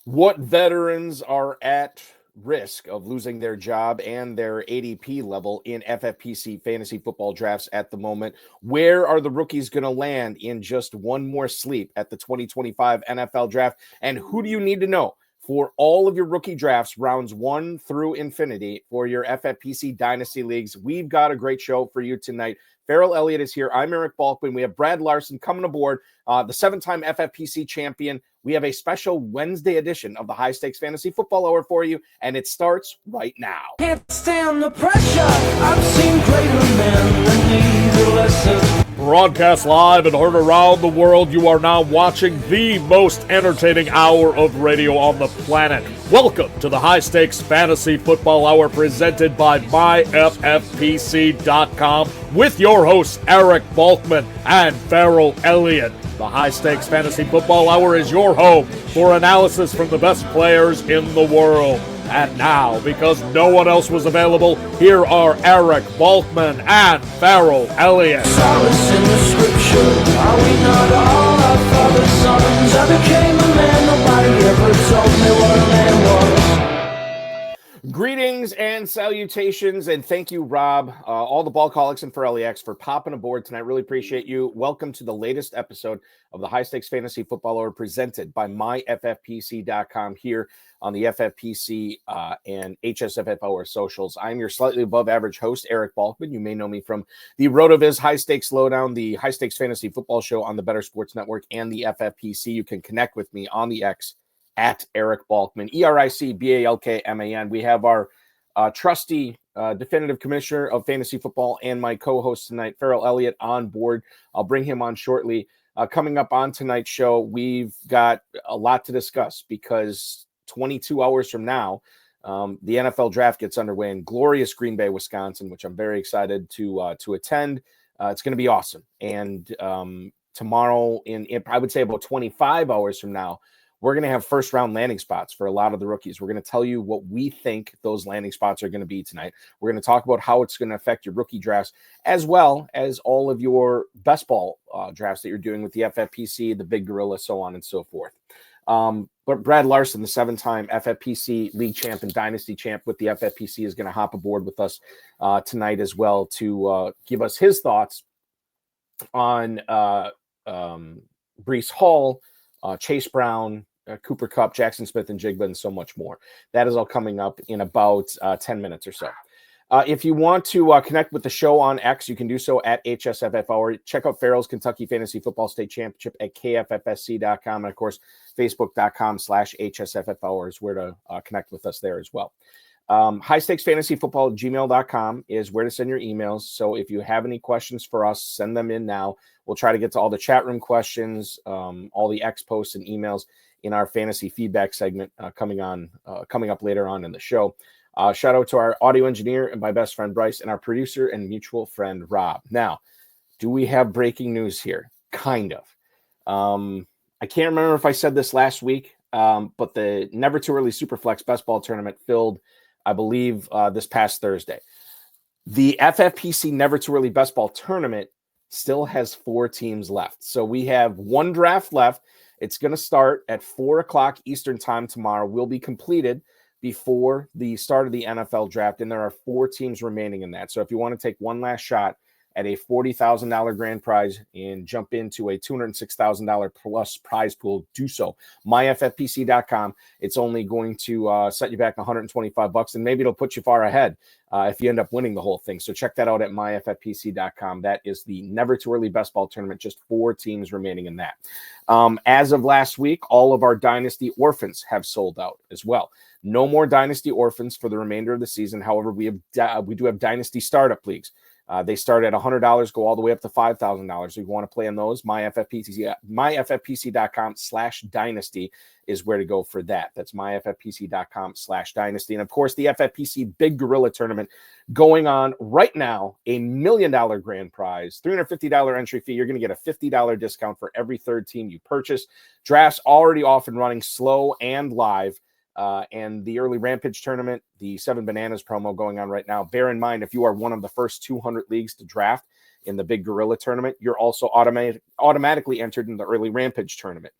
What veterans are at risk of losing their job and their ADP level in FFPC fantasy football drafts at the moment? Where are the rookies going to land in just one more sleep at the 2025 NFL draft? And who do you need to know for all of your rookie drafts, rounds 1 through infinity for your FFPC Dynasty Leagues? We've got a great show for you tonight. Ferrell Elliott is here. I'm Eric Balkman. We have Brad Larson coming aboard, the 7-time FFPC champion. We have a special Wednesday edition of the High Stakes Fantasy Football Hour for you, and it starts right now. Can't stand the pressure. I've seen greater men than need a lesson. Broadcast live and heard around the world, you are now watching the most entertaining hour of radio on the planet. Welcome to the High Stakes Fantasy Football Hour presented by myffpc.com with your hosts Eric Balkman and Ferrell Elliott. The High Stakes Fantasy Football Hour is your home for analysis from the best players in the world. And now, because no one else was available, here are Eric Balkman and Ferrell Elliott. Solace in the scripture. Are we not all our father's sons? I became a man. Nobody ever told me what a man was. Greetings and salutations, and thank you, Rob, all the Ballcolics and Ferrelliacs for popping aboard tonight. Really appreciate you. Welcome to the latest episode of the High Stakes Fantasy Football Hour presented by myffpc.com here on the FFPC and hsffhour socials. I'm your slightly above average host, Eric Balkman. You may know me from the RotoViz High Stakes Lowdown, the High Stakes Fantasy Football Show on the Better Sports Network, and the FFPC. You can connect with me on the X at Eric Balkman, EricBalkman. We have our trusty definitive commissioner of fantasy football and my co-host tonight, Ferrell Elliott, on board. I'll bring him on shortly. Coming up on tonight's show, we've got a lot to discuss because 22 hours from now, the NFL draft gets underway in glorious Green Bay, Wisconsin, which I'm very excited to attend. It's going to be awesome. And tomorrow, in I would say about 25 hours from now, we're going to have first round landing spots for a lot of the rookies. We're going to tell you what we think those landing spots are going to be tonight. We're going to talk about how it's going to affect your rookie drafts, as well as all of your best ball drafts that you're doing with the FFPC, the Big Gorilla, so on and so forth. But Brad Larson, the 7-time FFPC League champ and Dynasty champ with the FFPC, is going to hop aboard with us tonight as well to give us his thoughts on Breece Hall, Chase Brown, Cooper Kupp, Jackson Smith and Jigba, and so much more. That is all coming up in about 10 minutes or so. If you want to connect with the show on X, you can do so at hsffhour. Check out Ferrell's Kentucky Fantasy Football State Championship at KFFSC.com. And, of course, Facebook.com/hsffhour is where to connect with us there as well. High Stakes Fantasy Football gmail.com is where to send your emails. So if you have any questions for us, send them in now. We'll try to get to all the chat room questions, all the X posts and emails in our fantasy feedback segment coming up later on in the show. Shout out to our audio engineer and my best friend Bryce and our producer and mutual friend Rob. Now, do we have breaking news here? Kind of. I can't remember if I said this last week, but the Never Too Early Superflex Best Ball Tournament filled, I believe, this past Thursday. The FFPC Never Too Early Best Ball Tournament still has 4 teams left. So we have 1 draft left. It's going to start at 4 o'clock Eastern time tomorrow. Will be completed before the start of the NFL draft, and there are 4 teams remaining in that. So if you want to take one last shot at a $40,000 grand prize and jump into a $206,000 plus prize pool, do so. myffpc.com. It's only going to set you back $125, and maybe it'll put you far ahead if you end up winning the whole thing. So check that out at myffpc.com. That is the Never Too Early Best Ball Tournament. Just 4 teams remaining in that. As of last week, all of our Dynasty Orphans have sold out as well. No more Dynasty Orphans for the remainder of the season. However, we do have Dynasty Start-Up Leagues. They start at $100, go all the way up to $5,000. So if you want to play on those, myffpc.com/dynasty is where to go for that. That's myffpc.com/dynasty. And of course, the FFPC Big Gorilla Tournament going on right now, $1 million grand prize, $350 entry fee. You're going to get a $50 discount for every 3rd team you purchase. Drafts already off and running, slow and live. And the early Rampage tournament, the 7 Bananas promo going on right now. Bear in mind, if you are one of the first 200 leagues to draft in the Big Gorilla tournament, you're also automatically entered in the Early Rampage tournament.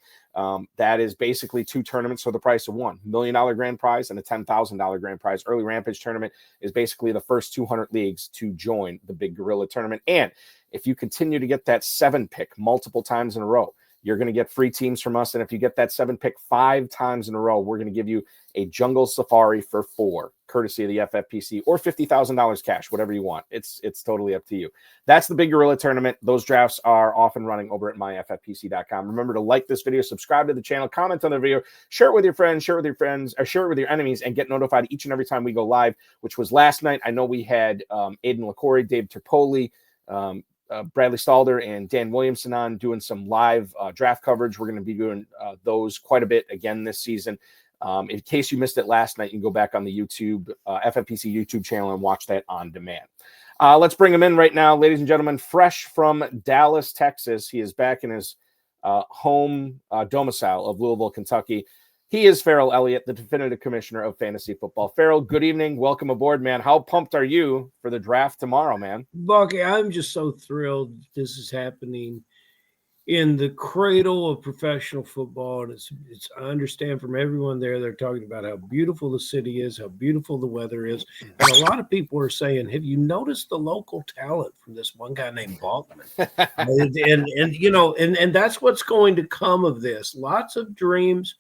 That is basically 2 tournaments for the price of one. $1 million grand prize and a $10,000 grand prize. Early Rampage tournament is basically the first 200 leagues to join the Big Gorilla tournament. And if you continue to get that 7 pick multiple times in a row, you're going to get free teams from us. And if you get that 7 pick 5 times in a row, we're going to give you a jungle safari for 4, courtesy of the FFPC, or $50,000 cash, whatever you want. It's totally up to you. That's the Big Gorilla tournament. Those drafts are off and running over at myffpc.com. Remember to like this video, subscribe to the channel, comment on the video, share it with your friends, share it with your enemies, and get notified each and every time we go live, which was last night. I know we had Aiden LaCorey, Dave Terpoli, Bradley Stalder, and Dan Williamson on doing some live draft coverage. We're going to be doing those quite a bit again this season. In case you missed it last night, you can go back on the YouTube FFPC YouTube channel and watch that on demand. Let's bring him in right now, ladies and gentlemen. Fresh from Dallas, Texas. He is back in his home domicile of Louisville, Kentucky. He is Ferrell Elliott, the definitive commissioner of fantasy football. Ferrell, good evening. Welcome aboard, man. How pumped are you for the draft tomorrow, man? Bucky, I'm just so thrilled this is happening in the cradle of professional football. And it's I understand from everyone there, they're talking about how beautiful the city is, how beautiful the weather is. And a lot of people are saying, have you noticed the local talent from this one guy named Balkman? and that's what's going to come of this. Lots of dreams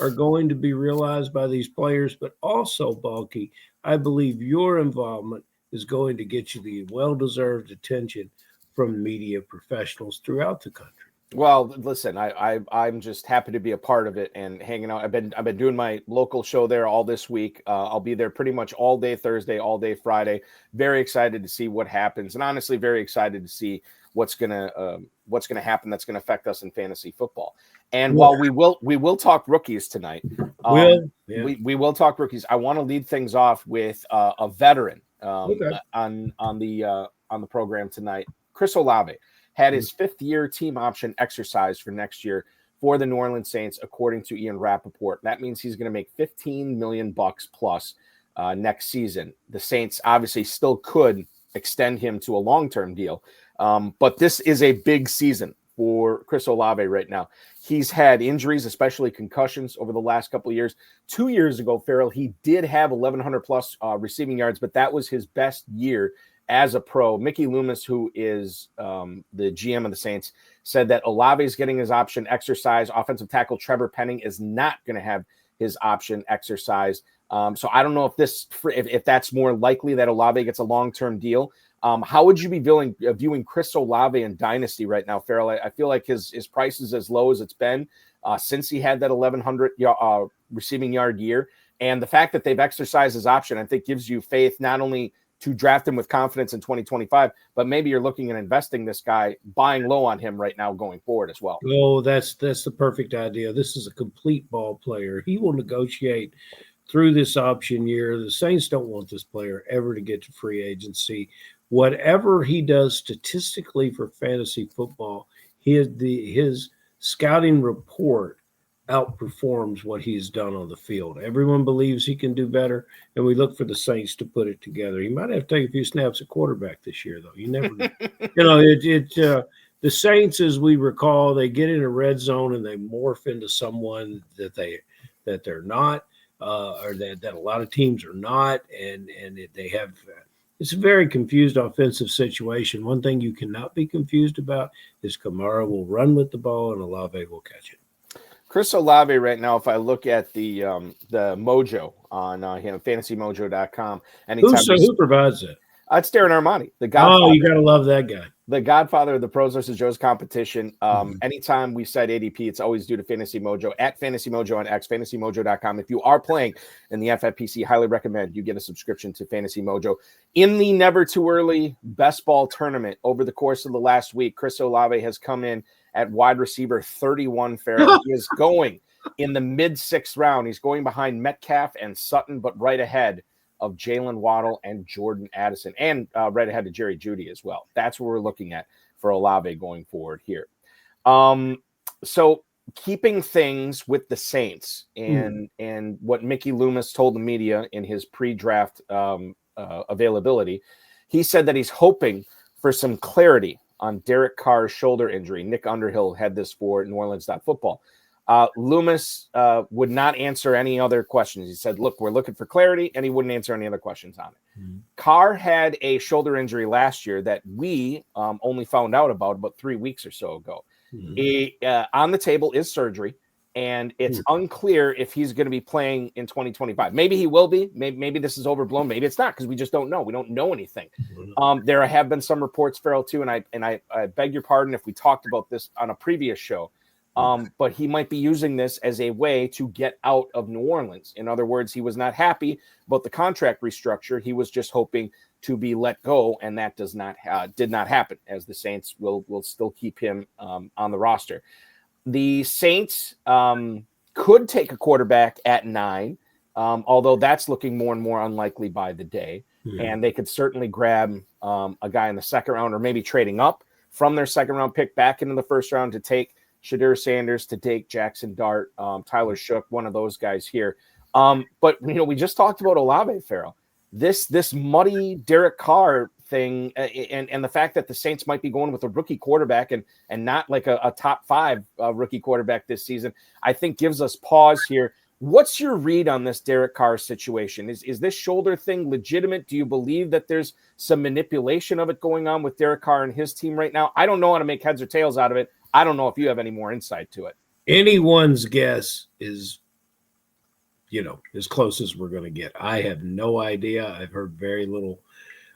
are going to be realized by these players, but also, Balky, I believe your involvement is going to get you the well-deserved attention from media professionals throughout the country. Well, listen, I'm just happy to be a part of it and hanging out. I've been doing my local show there all this week. I'll be there pretty much all day Thursday, all day Friday. Very excited to see what happens, and honestly, very excited to see what's gonna happen that's gonna affect us in fantasy football. And while we will talk rookies tonight, we will talk rookies. I want to lead things off with a veteran on the program tonight. Chris Olave had his 5th-year team option exercise for next year for the New Orleans Saints, according to Ian Rappaport. That means he's going to make $15 million plus next season. The Saints obviously still could extend him to a long-term deal, but this is a big season for Chris Olave right now. He's had injuries, especially concussions, over the last couple of years. 2 years ago, Ferrell, he did have 1,100 plus receiving yards, but that was his best year as a pro. Mickey Loomis, who is the GM of the Saints, said that Olave is getting his option exercise. Offensive tackle Trevor Penning is not going to have his option exercise. So I don't know if that's more likely that Olave gets a long-term deal. How would you be viewing Chris Olave in Dynasty right now, Ferrell? I feel like his price is as low as it's been since he had that 1,100 receiving yard year. And the fact that they've exercised his option, I think, gives you faith not only to draft him with confidence in 2025, but maybe you're looking at investing this guy, buying low on him right now going forward as well. Oh, that's the perfect idea. This is a complete ball player. He will negotiate through this option year. The Saints don't want this player ever to get to free agency. Whatever he does statistically for fantasy football, his scouting report outperforms what he's done on the field. Everyone believes he can do better, and we look for the Saints to put it together. He might have to take a few snaps at quarterback this year, though. You never know. The Saints, as we recall, they get in a red zone and they morph into someone that they're not, or that a lot of teams are not, and they have. It's a very confused offensive situation. One thing you cannot be confused about is Kamara will run with the ball and Olave will catch it. Chris Olave right now, if I look at the Mojo on fantasymojo.com, who provides it? It's Darren Armani, the Godfather. Oh, you got to love that guy. The Godfather of the Pros versus Joe's competition. Anytime we cite ADP, it's always due to Fantasy Mojo, at Fantasy Mojo on X, fantasymojo.com. If you are playing in the FFPC, highly recommend you get a subscription to Fantasy Mojo. In the Never Too Early Best Ball Tournament over the course of the last week, Chris Olave has come in at wide receiver 31, Ferrell. He is going in the mid-6th round. He's going behind Metcalf and Sutton, but right ahead of Jalen Waddle and Jordan Addison, and right ahead of Jerry Jeudy as well. That's what we're looking at for Olave going forward here. So keeping things with the Saints and what Mickey Loomis told the media in his pre-draft availability, he said that he's hoping for some clarity on Derek Carr's shoulder injury. Nick Underhill had this for New Orleans.football. Loomis would not answer any other questions. He said, look, we're looking for clarity, and he wouldn't answer any other questions on it. Mm-hmm. Carr had a shoulder injury last year that we only found out about 3 weeks or so ago. Mm-hmm. On the table is surgery, and it's unclear if he's going to be playing in 2025. Maybe he will be. Maybe this is overblown. Maybe it's not, because we just don't know. We don't know anything. There have been some reports, Ferrell, too, and I beg your pardon if we talked about this on a previous show. But he might be using this as a way to get out of New Orleans. In other words, he was not happy about the contract restructure. He was just hoping to be let go, and that did not happen, as the Saints will still keep him on the roster. The Saints could take a quarterback at 9, although that's looking more and more unlikely by the day. Mm-hmm. And they could certainly grab a guy in the second round, or maybe trading up from their second round pick back into the first round to take Shadur Sanders, to take Jackson Dart, Tyler Shook, one of those guys here. But we just talked about Olave, Ferrell. This muddy Derek Carr thing, and the fact that the Saints might be going with a rookie quarterback and not like a top 5 rookie quarterback this season, I think gives us pause here. What's your read on this Derek Carr situation? Is this shoulder thing legitimate? Do you believe that there's some manipulation of it going on with Derek Carr and his team right now? I don't know how to make heads or tails out of it. I don't know if you have any more insight to it. Anyone's guess is, as close as we're going to get. I have no idea. I've heard very little.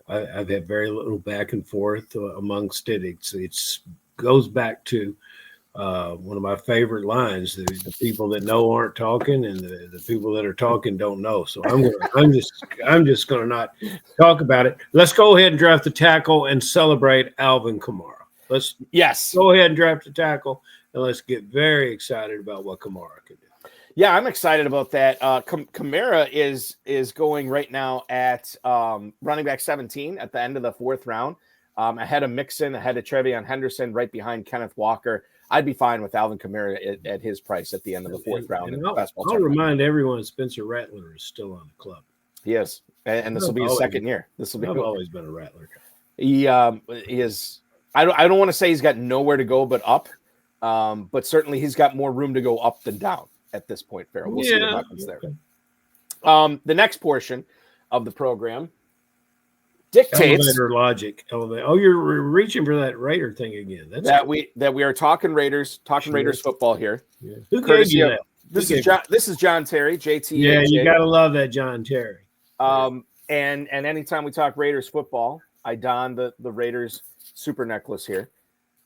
I've had very little back and forth amongst it. It goes back to one of my favorite lines: the people that know aren't talking, and the people that are talking don't know. So I'm just going to not talk about it. Let's go ahead and draft the tackle and celebrate Alvin Kamara. Let's go ahead and draft a tackle, and let's get very excited about what Kamara can do. Yeah, I'm excited about that. Kamara is going right now at running back 17 at the end of the 4th round, ahead of Mixon, ahead of Trevion Henderson, right behind Kenneth Walker. I'd be fine with Alvin Kamara at his price at the end of the 4th round. And I'll remind everyone Spencer Rattler is still on the club. He is, and this will be his second year. I've always been a Rattler guy. He is. I don't want to say he's got nowhere to go but up, but certainly he's got more room to go up than down at this point, Ferrell. We'll see what happens there. The next portion of the program dictates elevator logic. Oh, you're reaching for that Raider thing again. That's that we are talking Raiders, Raiders football here. Yeah. Who gave you that? This is John Terry, JT. Yeah, you gotta love that John Terry. And anytime we talk Raiders football, I don the Raiders super necklace here.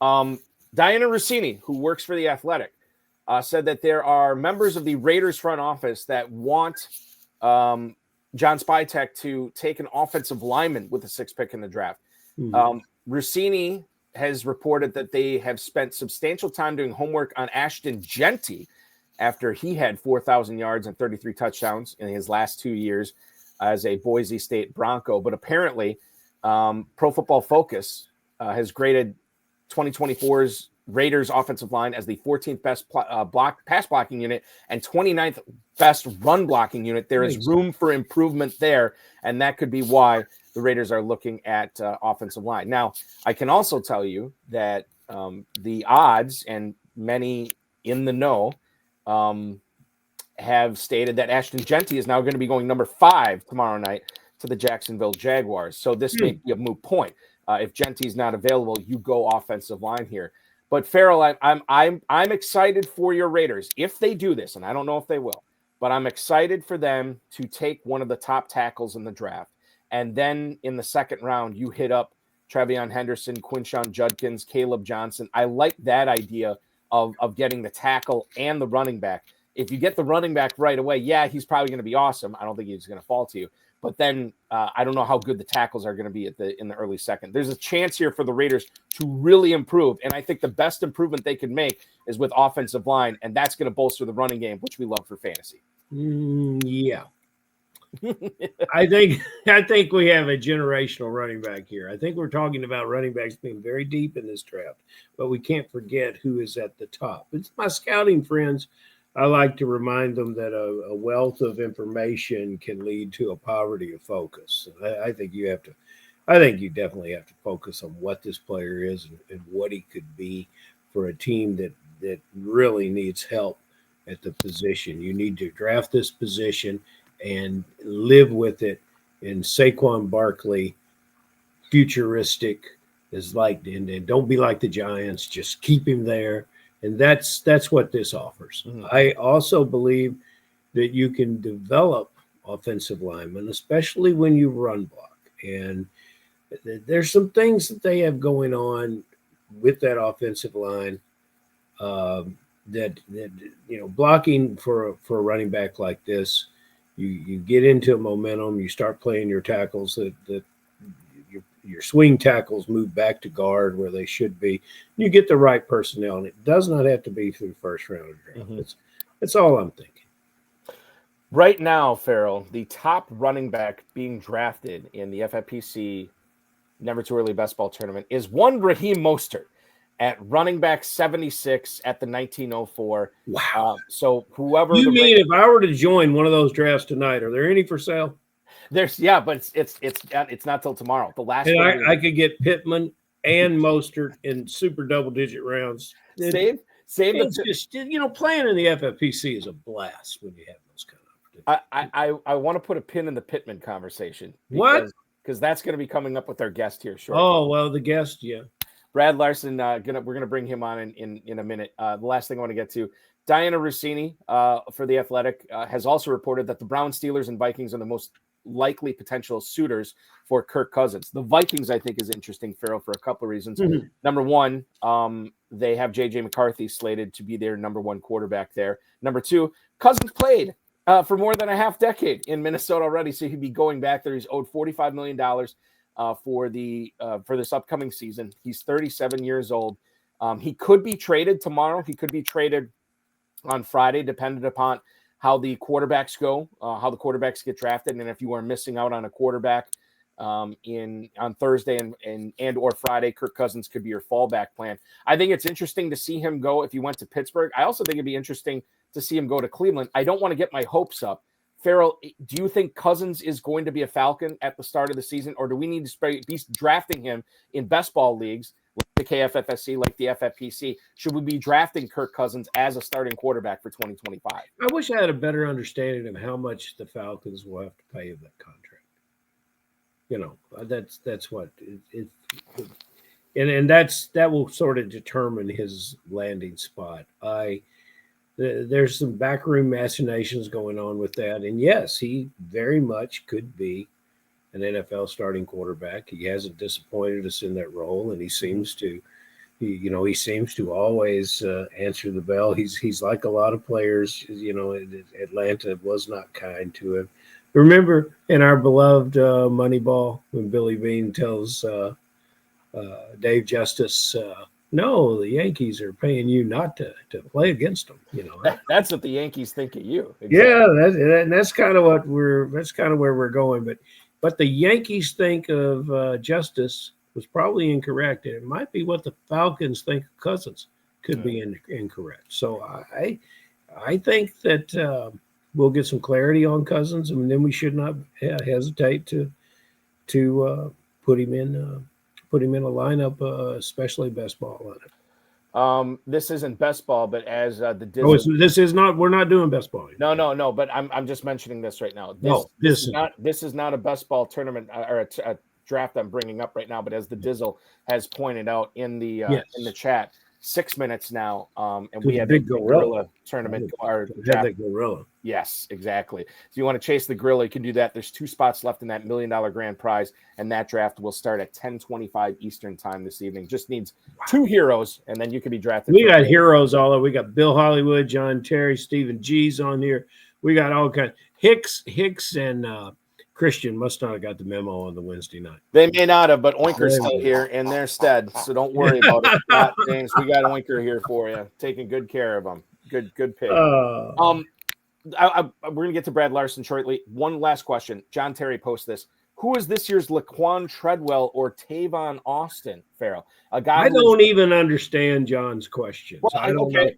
Diana Rossini, who works for The Athletic, said that there are members of the Raiders front office that want John Spytek to take an offensive lineman with the 6th pick in the draft. Mm-hmm. Rossini has reported that they have spent substantial time doing homework on Ashton Jeanty after he had 4,000 yards and 33 touchdowns in his last 2 years as a Boise State Bronco. But apparently, Pro Football Focus has graded 2024's Raiders offensive line as the 14th best pass blocking unit and 29th best run blocking unit. There is room for improvement there, and that could be why the Raiders are looking at offensive line. Now, I can also tell you that the odds, and many in the know, have stated that Ashton Jeanty is now going to be going number 5 tomorrow night to the Jacksonville Jaguars. So this may be a moot point. If Jeanty's not available, you go offensive line here. But Ferrell, I'm excited for your Raiders if they do this, and I don't know if they will, but I'm excited for them to take one of the top tackles in the draft, and then in the 2nd round you hit up Trevion Henderson, Quinshon Judkins, Caleb Johnson. I like that idea of getting the tackle and the running back. If you get the running back right away, yeah, he's probably going to be awesome. I don't think he's going to fall to you. But then I don't know how good the tackles are going to be in the early 2nd. There's a chance here for the Raiders to really improve, and I think the best improvement they can make is with offensive line, and that's going to bolster the running game, which we love for fantasy. Yeah. I think we have a generational running back here. I think we're talking about running backs being very deep in this draft, but we can't forget who is at the top. It's my scouting friends. I like to remind them that a wealth of information can lead to a poverty of focus. I think you have to I think you definitely have to focus on what this player is and what he could be for a team that really needs help at the position. You need to draft this position and live with it. And Saquon Barkley, futuristic, is like, and don't be like the Giants. Just keep him there, and that's what this offers. Mm-hmm. I also believe that you can develop offensive linemen, especially when you run block. And there's some things that they have going on with that offensive line. That blocking for a running back like this, you get into a momentum, you start playing your tackles that your swing tackles move back to guard where they should be. You get the right personnel, and it does not have to be through first round of draft. Mm-hmm. That's all I'm thinking. Right now, Ferrell, the top running back being drafted in the FFPC Never Too Early Best Ball Tournament is one Raheem Mostert at running back 76 at the 1904. Wow. So whoever you mean if I were to join one of those drafts tonight, are there any for sale? There's but it's not till tomorrow. The last and I could get Pittman and Mostert in super double digit rounds. Same. It's just playing in the FFPC is a blast when you have those kind of opportunities. I want to put a pin in the Pittman conversation. Because that's going to be coming up with our guest here shortly. Oh well, the guest, yeah. Brad Larson, we're gonna bring him on in a minute. The last thing I want to get to, Diana Rossini for The Athletic has also reported that the Browns, Steelers, and Vikings are the most likely potential suitors for Kirk Cousins. The Vikings, I think, is interesting, Ferrell, for a couple of reasons. Mm-hmm. Number one, they have J.J. McCarthy slated to be their number one quarterback there. Number two, Cousins played for more than a half decade in Minnesota already, so he'd be going back there. He's owed $45 million for this upcoming season. He's 37 years old. He could be traded tomorrow. He could be traded on Friday, dependent upon how the quarterbacks go, how the quarterbacks get drafted, and if you are missing out on a quarterback on Thursday and or Friday, Kirk Cousins could be your fallback plan. I think it's interesting to see him go if he went to Pittsburgh. I also think it'd be interesting to see him go to Cleveland. I don't want to get my hopes up. Ferrell, do you think Cousins is going to be a Falcon at the start of the season, or do we need to be drafting him in best ball leagues like the KFFSC, like the FFPC? Should we be drafting Kirk Cousins as a starting quarterback for 2025? I wish I had a better understanding of how much the Falcons will have to pay of that contract. That's what it and that will sort of determine his landing spot. There's some backroom machinations going on with that. And yes, he very much could be an NFL starting quarterback. He hasn't disappointed us in that role, and he seems to always answer the bell. He's like a lot of players. Atlanta was not kind to him. Remember in our beloved Moneyball when Billy Bean tells Dave Justice, no, the Yankees are paying you not to play against them. That's what the Yankees think of you. Exactly. Yeah, that's kind of where we're going. But the Yankees think of Justice was probably incorrect, and it might be what the Falcons think of Cousins could be incorrect. So I think that we'll get some clarity on Cousins, and then we should not hesitate to put him in a lineup, especially best ball lineup. This isn't best ball, but as the Dizzle, this is not. We're not doing best ball. No. But I'm just mentioning this right now. This is not a best ball tournament or a draft I'm bringing up right now. But as the Dizzle has pointed out in the chat, 6 minutes now, and we have a gorilla tournament. That gorilla. Yes, exactly. If you want to chase the gorilla, you can do that. There's 2 spots left in that $1 million grand prize, and that draft will start at 10:25 Eastern time this evening. Just needs 2 heroes, and then you can be drafted. We got heroes all over. We got Bill Hollywood, John Terry, Stephen G's on here. We got all kinds. Hicks, and Christian must not have got the memo on the Wednesday night. They may not have, but Oinker's still here in their stead, so don't worry about it. James, we got Oinker here for you, taking good care of him. Good pick. We're going to get to Brad Larson shortly. One last question. John Terry posts this. Who is this year's Laquan Treadwell or Tavon Austin, Ferrell? A guy I don't even understand John's questions. Well, I don't know.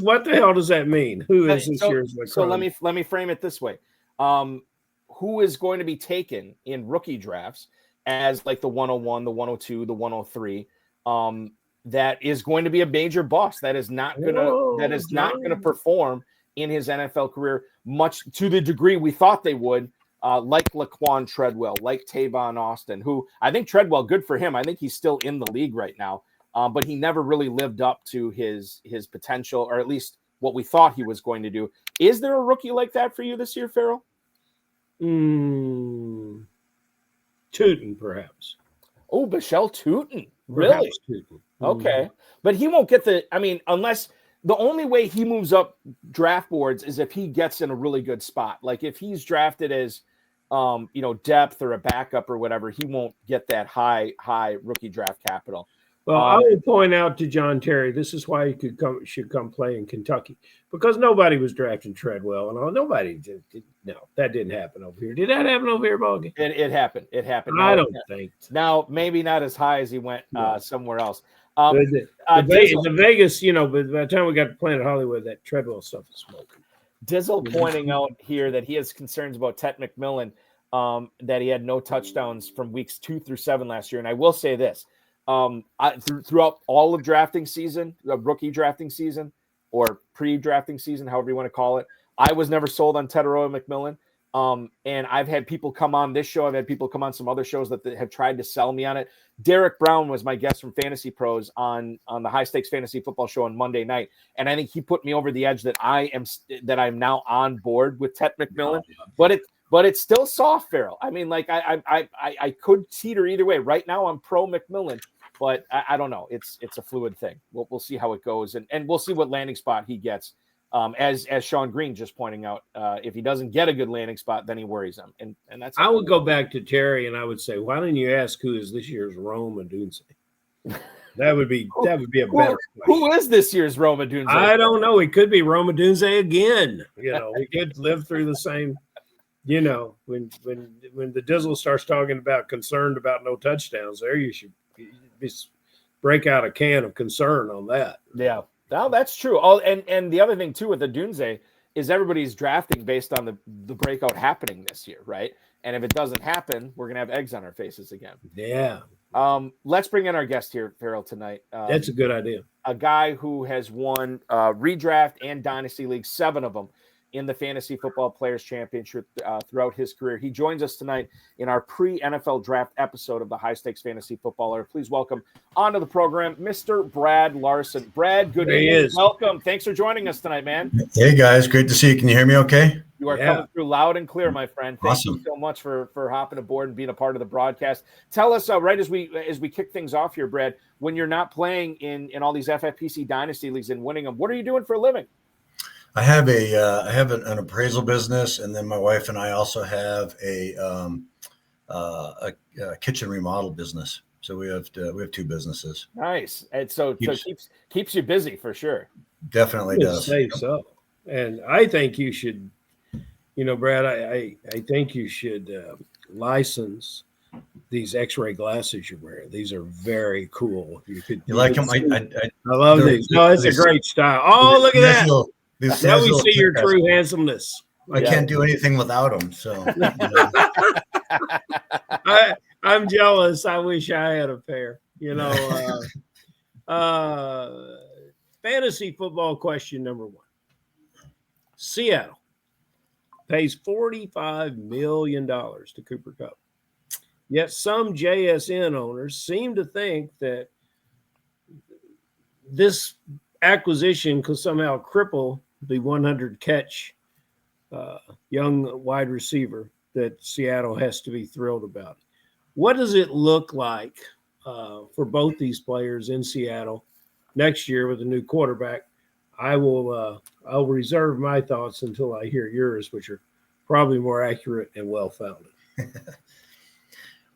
What the hell does that mean? Who is this year's Laquan? So let me frame it this way. Who is going to be taken in rookie drafts as like the 101, the 102, the 103. That is going to be a major bust. That is not gonna perform in his NFL career much to the degree we thought they would. Like Laquan Treadwell, like Tavon Austin, who I think Treadwell, good for him. I think he's still in the league right now, but he never really lived up to his potential, or at least what we thought he was going to do. Is there a rookie like that for you this year, Ferrell? Tootin, perhaps. Oh, Bichelle Tootin. Really? Tootin. Okay. But he won't get unless the only way he moves up draft boards is if he gets in a really good spot. Like if he's drafted as, depth or a backup or whatever, he won't get that high rookie draft capital. Well, I will point out to John Terry, this is why he should come play in Kentucky, because nobody was drafting Treadwell and all. Nobody did. No, that didn't happen over here. Did that happen over here, Balky? It happened. It happened. I don't think. Now, maybe not as high as he went somewhere else. The Vegas, but by the time we got to Planet Hollywood, that Treadwell stuff is smoking. Dizzle pointing out here that he has concerns about Tet McMillan, that he had no touchdowns from weeks 2 through 7 last year. And I will say this. Throughout all of drafting season, rookie drafting season, or pre-drafting season, however you want to call it, I was never sold on Tetairoa McMillan. And I've had people come on this show. I've had people come on some other shows that have tried to sell me on it. Derek Brown was my guest from Fantasy Pros on the High Stakes Fantasy Football Show on Monday night, and I think he put me over the edge that I'm now on board with Tet McMillan. But it's still soft, Ferrell. I mean, like I could teeter either way. Right now, I'm pro McMillan. But I don't know. It's a fluid thing. We'll see how it goes, and we'll see what landing spot he gets. As Sean Green just pointing out, if he doesn't get a good landing spot, then he worries him. And that's. I would go back to Terry and I would say, why don't you ask who is this year's Rome Odunze? That would be a better question. Who is this year's Rome Odunze? I don't know. It could be Rome Odunze again. We could live through the same. When the Dizzle starts talking about concerned about no touchdowns, there you should break out a can of concern on that. Yeah, no, that's true. Oh, and the other thing too with the Odunze is everybody's drafting based on the breakout happening this year, right? And if it doesn't happen, we're gonna have eggs on our faces again. Yeah. Let's bring in our guest here, Ferrell, tonight. That's a good idea. A guy who has won redraft and dynasty leagues, 7 of them, in the Fantasy Football Players Championship throughout his career. He joins us tonight in our pre-NFL draft episode of the High Stakes Fantasy Footballer. Please welcome onto the program, Mr. Brad Larson. Brad, good evening. Welcome. Thanks for joining us tonight, man. Hey, guys. Great to see you. Can you hear me okay? You are coming through loud and clear, my friend. Thank you so much for hopping aboard and being a part of the broadcast. Tell us, right as we kick things off here, Brad, when you're not playing in all these FFPC Dynasty Leagues and winning them, what are you doing for a living? I have an appraisal business, and then my wife and I also have a kitchen remodel business. So we have 2 businesses. Nice, and so keeps you busy for sure. Definitely does. Say so. And I think you should, Brad. I think you should license these X-ray glasses you wear. These are very cool. You like them? I love these. No, it's a great style. Oh, look at that. Now we see your true handsomeness. I can't do anything without them. So I'm jealous. I wish I had a pair. Fantasy football question number 1. Seattle pays $45 million to Cooper Kupp. Yet some JSN owners seem to think that this acquisition could somehow cripple the 100 catch young wide receiver that Seattle has to be thrilled about. What does it look like for both these players in Seattle next year with a new quarterback? I'll reserve my thoughts until I hear yours, which are probably more accurate and well-founded.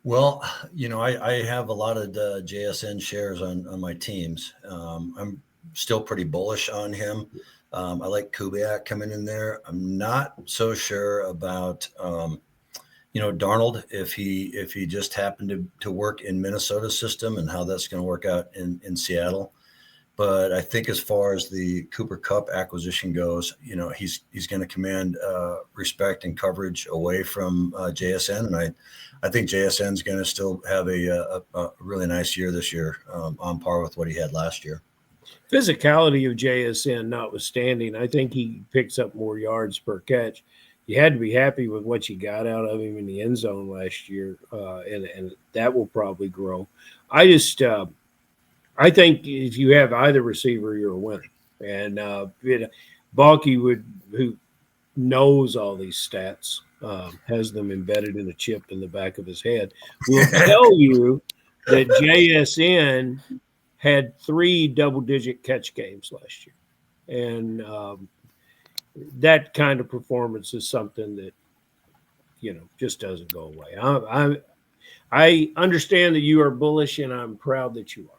Well, I have a lot of JSN shares on my teams. I'm still pretty bullish on him. I like Kubiak coming in there. I'm not so sure about, Darnold, if he just happened to work in Minnesota's system and how that's going to work out in Seattle. But I think as far as the Cooper Kupp acquisition goes, he's going to command respect and coverage away from JSN, and I think JSN is going to still have a really nice year this year, on par with what he had last year. Physicality of JSN notwithstanding, I think he picks up more yards per catch. You had to be happy with what you got out of him in the end zone last year, and that will probably grow. I think if you have either receiver, you're a winner. And Balky who knows all these stats, has them embedded in a chip in the back of his head, will tell you that JSN had 3 double-digit catch games last year. And that kind of performance is something that, just doesn't go away. I understand that you are bullish, and I'm proud that you are.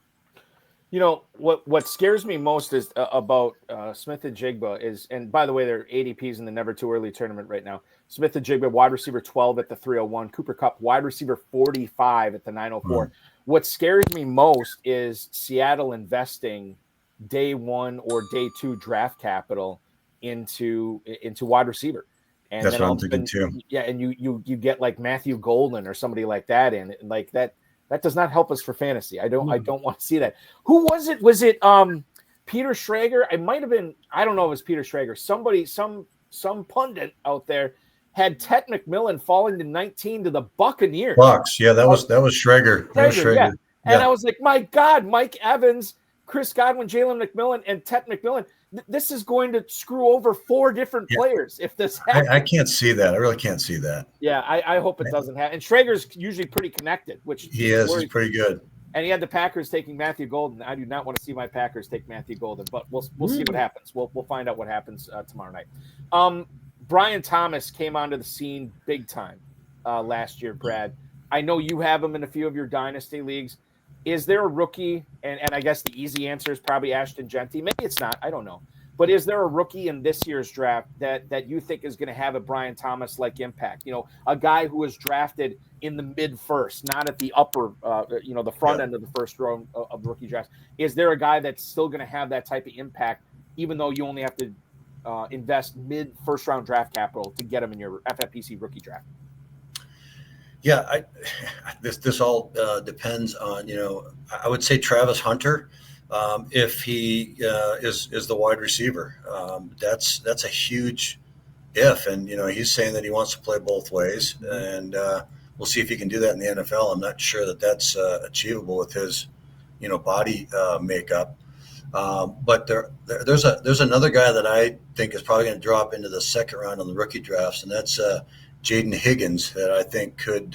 What scares me most is about Smith-Njigba is, and by the way, they're ADPs in the Never Too Early tournament right now. Smith-Njigba, wide receiver 12 at the 301. Cooper Kupp, wide receiver 45 at the 904. What scares me most is Seattle investing day 1 or day 2 draft capital into wide receiver. And that's then what I'm thinking too. Yeah, and you get like Matthew Golden or somebody like that in, and like that. That does not help us for fantasy. I don't want to see that. Who was it? Was it Peter Schrager? It might have been. I don't know if it was Peter Schrager. Somebody, some pundit out there had Ted McMillan falling to 19 to the Buccaneers. Bucks. Yeah, that was Schrager. That was Schrager. Yeah. And I was like, my God, Mike Evans, Chris Godwin, Jalen McMillan, and Ted McMillan. This is going to screw over 4 different players if this happens. I can't see that. I really can't see that. Yeah, I hope it doesn't happen. And Schrager's usually pretty connected, which he is. He's pretty good. And he had the Packers taking Matthew Golden. I do not want to see my Packers take Matthew Golden, but we'll see what happens. We'll find out what happens tomorrow night. Brian Thomas came onto the scene big time last year, Brad. I know you have him in a few of your dynasty leagues. Is there a rookie, and I guess the easy answer is probably Ashton Genty. Maybe it's not. I don't know. But is there a rookie in this year's draft that you think is going to have a Brian Thomas-like impact? A guy who was drafted in the mid-first, not at the upper, the front end of the first row of the rookie draft. Is there a guy that's still going to have that type of impact, even though you only have to invest mid-first-round draft capital to get him in your FFPC rookie draft? Yeah, this all depends on, I would say Travis Hunter, if he is the wide receiver. That's a huge if, and he's saying that he wants to play both ways, and we'll see if he can do that in the NFL. I'm not sure that that's achievable with his body makeup. But there's another guy that I think is probably going to drop into the second round on the rookie drafts, and that's Jaden Higgins, that I think could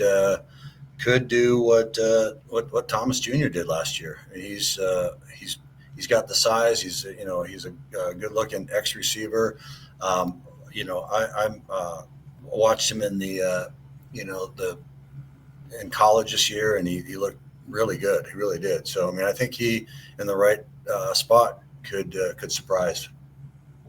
do what Thomas Jr. did last year. He's got the size. He's a good looking X receiver. I watched him in the in college this year, and he looked really good. He really did. So I think he in the right spot could surprise.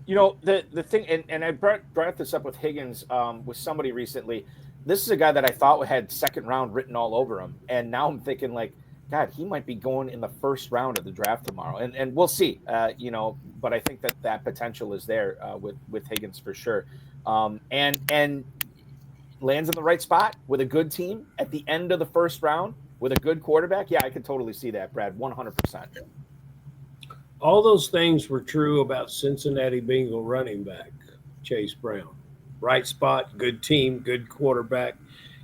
The thing, and I brought this up with Higgins with somebody recently. This is a guy that I thought had second round written all over him, and now I'm thinking like, God, he might be going in the first round of the draft tomorrow, and we'll see. But I think that potential is there with Higgins for sure, and lands in the right spot with a good team at the end of the first round with a good quarterback. Yeah, I could totally see that, Brad, 100%. All those things were true about Cincinnati Bengal running back Chase Brown. Right spot, good team, good quarterback.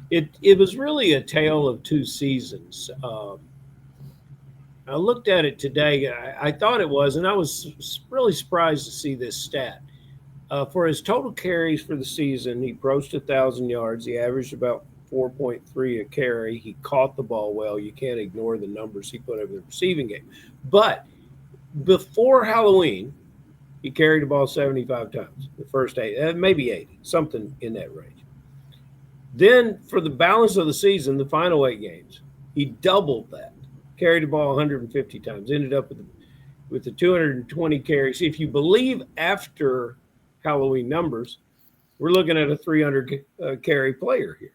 It was really a tale of 2 seasons. I looked at it today. I thought it was, and I was really surprised to see this stat. For his total carries for the season, he approached 1,000 yards. He averaged about 4.3 a carry. He caught the ball well. You can't ignore the numbers he put over the receiving game. But before Halloween, he carried the ball 75 times, the first 8, maybe 80, something in that range. Then for the balance of the season, the final 8 games, he doubled that, carried the ball 150 times, ended up with the 220 carries. If you believe after Halloween numbers, we're looking at a 300 carry player here.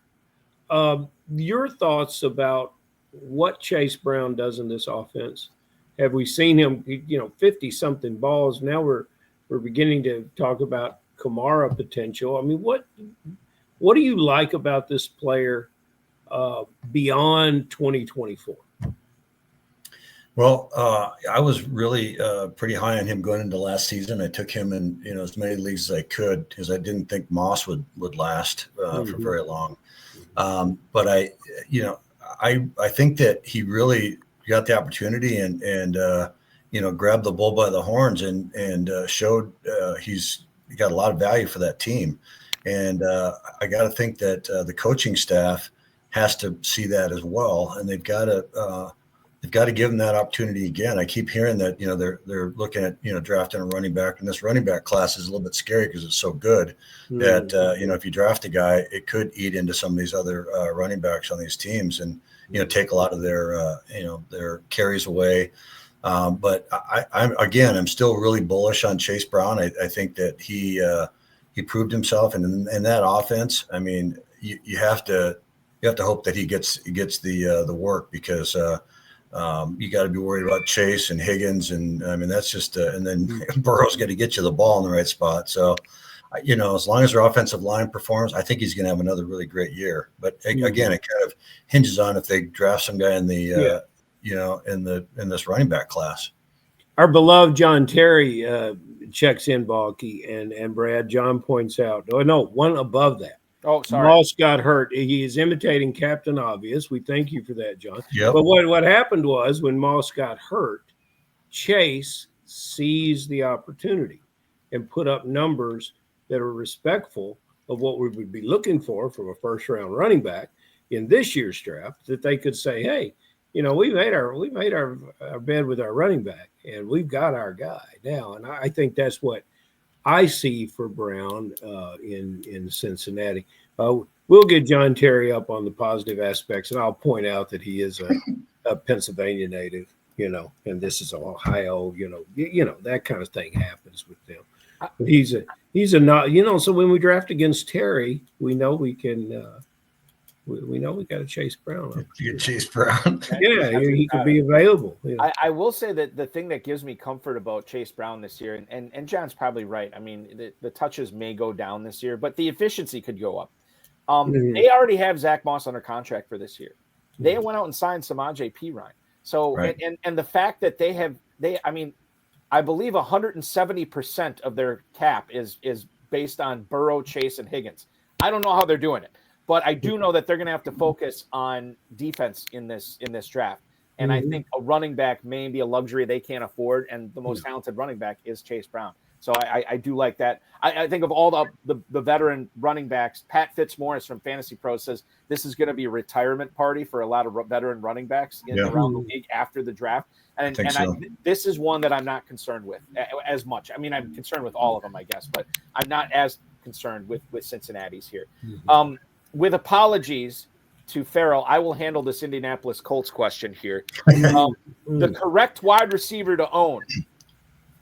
Your thoughts about what Chase Brown does in this offense have we seen him, 50 something balls. Now we're beginning to talk about Kamara potential. I mean, what do you like about this player beyond 2024? Well, I was really pretty high on him going into last season. I took him in as many leagues as I could because I didn't think Moss would last for very long. But I think that he really got the opportunity and grabbed the bull by the horns and showed he's got a lot of value for that team. And I got to think that the coaching staff has to see that as well, and they've got to give him that opportunity again. I keep hearing that they're looking at drafting a running back, and this running back class is a little bit scary because it's so good that if you draft a guy, it could eat into some of these other running backs on these teams and take a lot of their carries away. But I'm still really bullish on Chase Brown. I think that he proved himself, and in that offense, I mean, you have to hope that he gets the work because you got to be worried about Chase and Higgins, and I mean that's just and then Burrow's got to get you the ball in the right spot. So, as long as their offensive line performs, I think he's going to have another really great year. But again, it kind of hinges on if they draft some guy in the in this running back class. Our beloved John Terry checks in, Balky, and Brad. John points out, one above that. Oh, sorry. Moss got hurt. He is imitating Captain Obvious. We thank you for that, John. Yep. But what happened was when Moss got hurt, Chase seized the opportunity and put up numbers that are respectful of what we would be looking for from a first-round running back in this year's draft, that they could say, hey, we made our bed with our running back, and we've got our guy now. And I think that's what I see for Brown in Cincinnati. We'll get John Terry up on the positive aspects, and I'll point out that he is a Pennsylvania native, and this is Ohio, that kind of thing happens with them. But he's a not, so when we draft against Terry, we know we can we got to Chase Brown. You get Chase Brown. Yeah, he could be available. I will say that the thing that gives me comfort about Chase Brown this year, and John's probably right. I mean, the touches may go down this year, but the efficiency could go up. They already have Zach Moss under contract for this year. They went out and signed Samaje Perine. So, right. and the fact that I believe 170% of their cap is based on Burrow, Chase, and Higgins. I don't know how they're doing it, but I do know that they're going to have to focus on defense in this draft. And I think a running back may be a luxury they can't afford, and the most talented running back is Chase Brown. So I do like that. I think of all the veteran running backs, Pat Fitzmaurice from Fantasy Pro says this is going to be a retirement party for a lot of veteran running backs around the league after the draft. And this is one that I'm not concerned with as much. I mean, I'm concerned with all of them, I guess, but I'm not as concerned with Cincinnati's here. With apologies to Ferrell, I will handle this Indianapolis Colts question here. The correct wide receiver to own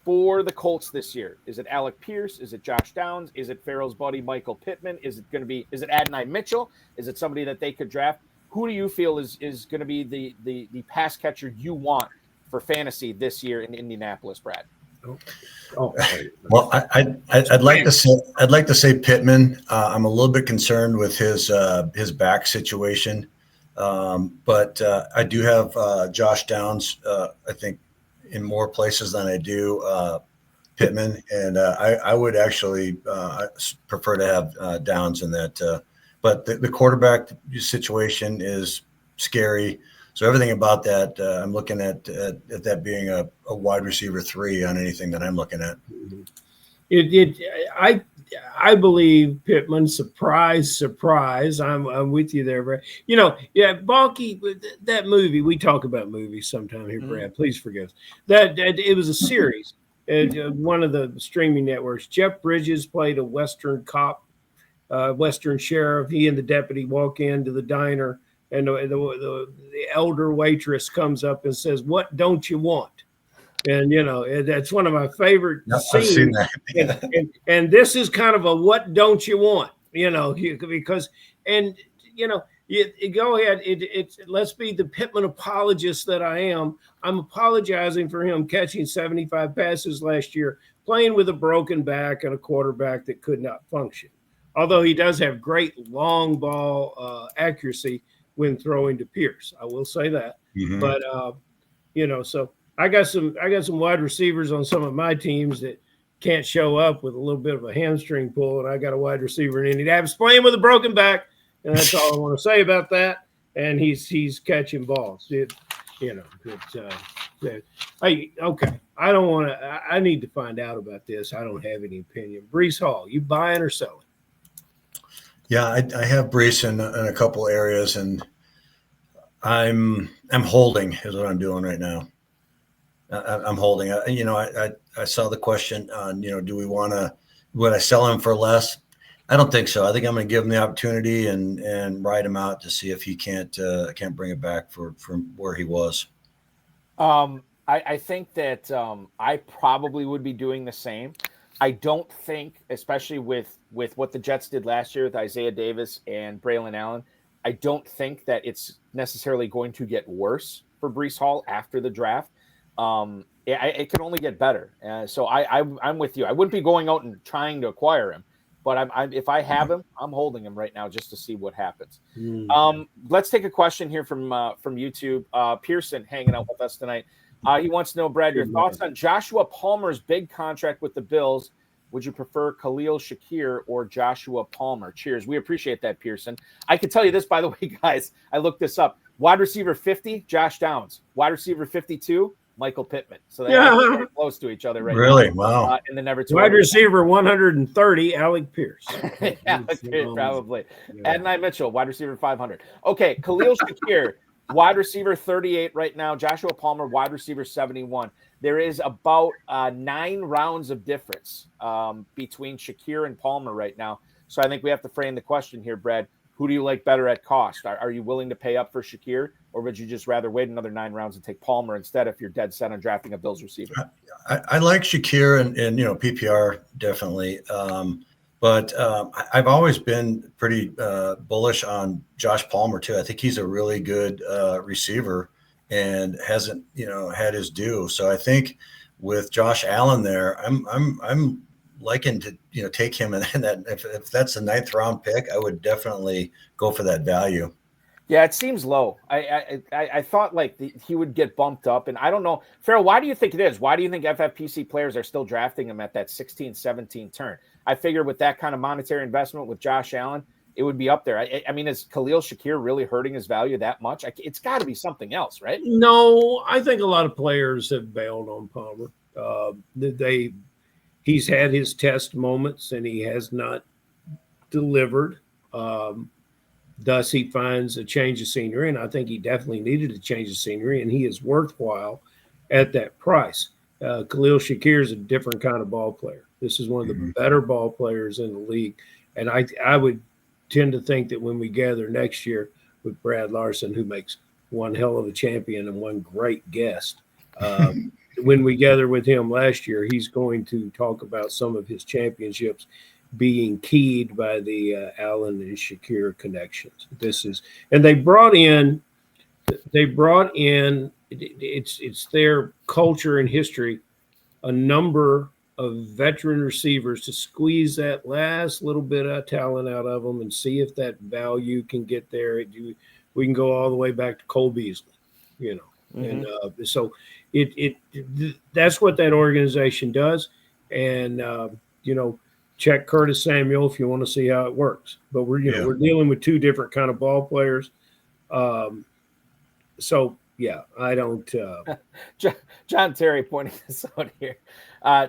for the Colts this year, is it Alec Pierce? Is it Josh Downs? Is it Ferrell's buddy Michael Pittman? Is it Adonai Mitchell? Is it somebody that they could draft? Who do you feel is going to be the pass catcher you want for fantasy this year in Indianapolis, Brad? Well, I'd like to say Pittman. I'm a little bit concerned with his back situation, but I do have Josh Downs. I think in more places than I do Pittman, and I would actually prefer to have Downs in that. But the quarterback situation is scary. So everything about that, I'm looking at that being a wide receiver 3 on anything that I'm looking at. I believe Pittman. Surprise. I'm with you there, Brad. Balky, that movie. We talk about movies sometime here, Brad. Please forgive us. That it was a series at one of the streaming networks. Jeff Bridges played a Western cop, Western sheriff. He and the deputy walk into the diner. And the elder waitress comes up and says, "What don't you want?" And that's one of my favorite scenes. I've seen that. and this is kind of a "what don't you want?" Because Go ahead. Let's be the Pittman apologist that I am. I'm apologizing for him catching 75 passes last year, playing with a broken back and a quarterback that could not function. Although he does have great long ball accuracy when throwing to Pierce, I will say that. Mm-hmm. But so I got some wide receivers on some of my teams that can't show up with a little bit of a hamstring pull, and I got a wide receiver in Indianapolis playing with a broken back, and that's all I want to say about that. And he's catching balls. Okay. I don't want to. I need to find out about this. I don't have any opinion. Breece Hall, you buying or selling? Yeah, I have Breece in a couple areas, and I'm holding is what I'm doing right now. I'm holding. I saw the question on, would I sell him for less? I don't think so. I think I'm going to give him the opportunity and ride him out to see if he can't bring it back from where he was. I think that I probably would be doing the same. I don't think, especially with what the Jets did last year with Isaiah Davis and Braylon Allen, I don't think that it's necessarily going to get worse for Breece Hall after the draft. It can only get better. So I'm with you. I wouldn't be going out and trying to acquire him, but if I have him, I'm holding him right now just to see what happens. Let's take a question here from YouTube. Pearson hanging out with us tonight. He wants to know, Brad, your thoughts on Joshua Palmer's big contract with the Bills. Would you prefer Khalil Shakir or Joshua Palmer? Cheers. We appreciate that, Pearson. I can tell you this, by the way, guys. I looked this up. Wide receiver 50, Josh Downs. Wide receiver 52, Michael Pittman. So they are very close to each other right now. Really? Wow. And the never wide receiver 130, Alec Pierce. Alec Pierce, probably. Yeah. Adonai Mitchell, wide receiver 500. Okay, Khalil Shakir, wide receiver 38 right now. Joshua Palmer, wide receiver 71. There is about 9 rounds of difference between Shakir and Palmer right now. So I think we have to frame the question here, Brad. Who do you like better at cost? Are you willing to pay up for Shakir, or would you just rather wait another 9 rounds and take Palmer instead if you're dead set on drafting a Bills receiver? I like Shakir and PPR definitely. But I've always been pretty bullish on Josh Palmer too. I think he's a really good receiver and hasn't had his due. So I think with Josh Allen there, I'm liking to take him in that. If that's a 9th round pick, I would definitely go for that value. Yeah, it seems low. I thought he would get bumped up, and I don't know. Ferrell, why do you think it is? Why do you think FFPC players are still drafting him at that 16, 17 turn? I figure with that kind of monetary investment with Josh Allen, it would be up there. I mean, is Khalil Shakir really hurting his value that much? It's got to be something else, right? No, I think a lot of players have bailed on Palmer. He's had his test moments, and he has not delivered. Thus, he finds a change of scenery, and I think he definitely needed a change of scenery, and he is worthwhile at that price. Khalil Shakir is a different kind of ball player. This is one of the better ball players in the league, and I would tend to think that when we gather next year with Brad Larson, who makes one hell of a champion and one great guest, when we gather with him last year, he's going to talk about some of his championships being keyed by the Allen and Shakir connections. And they brought in it's their culture and history, a number of veteran receivers to squeeze that last little bit of talent out of them and see if that value can get there. We can go all the way back to Cole Beasley, and so that's what that organization does. And check Curtis Samuel if you want to see how it works. But we're dealing with 2 different kind of ball players. So yeah, I don't. John Terry pointing this out here.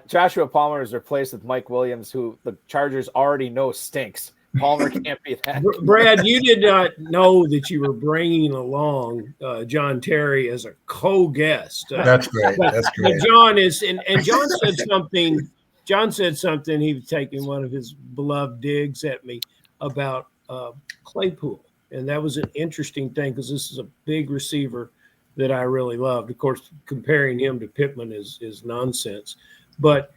Joshua Palmer is replaced with Mike Williams, who the Chargers already know stinks. Palmer can't be that. Brad, you did not know that you were bringing along John Terry as a co-guest. That's great. That's great. John is, and John said something. John said something. He was taking one of his beloved digs at me about Claypool, and that was an interesting thing because this is a big receiver that I really loved. Of course, comparing him to Pittman is nonsense, but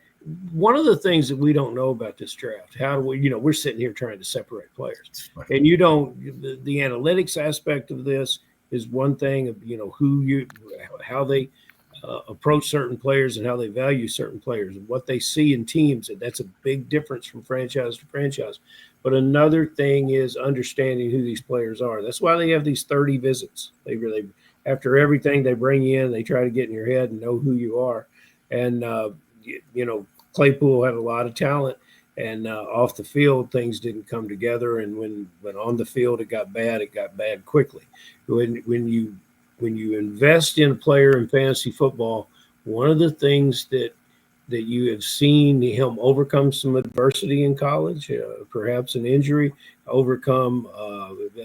one of the things that we don't know about this draft, how do we, we're sitting here trying to separate players, and the analytics aspect of this is one thing of, how they approach certain players and how they value certain players and what they see in teams. And that's a big difference from franchise to franchise. But another thing is understanding who these players are. That's why they have these 30 visits. They really, after everything they bring you in, they try to get in your head and know who you are. And, Claypool had a lot of talent, and off the field, things didn't come together. And when on the field, it got bad quickly. When you invest in a player in fantasy football, one of the things that you have seen him overcome some adversity in college, perhaps an injury, overcome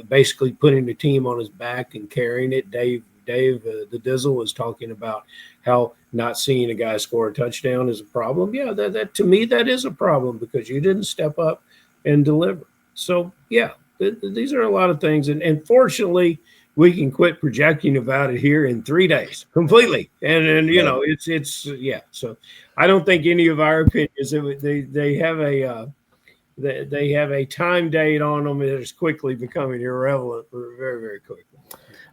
basically putting the team on his back and carrying it. Dave, the Dizzle, was talking about how not seeing a guy score a touchdown is a problem. Yeah, that to me, that is a problem because you didn't step up and deliver. So, yeah, these are a lot of things. And fortunately, we can quit projecting about it here in 3 days completely. And it's So I don't think any of our opinions, they have a time date on them that is quickly becoming irrelevant very, very quickly.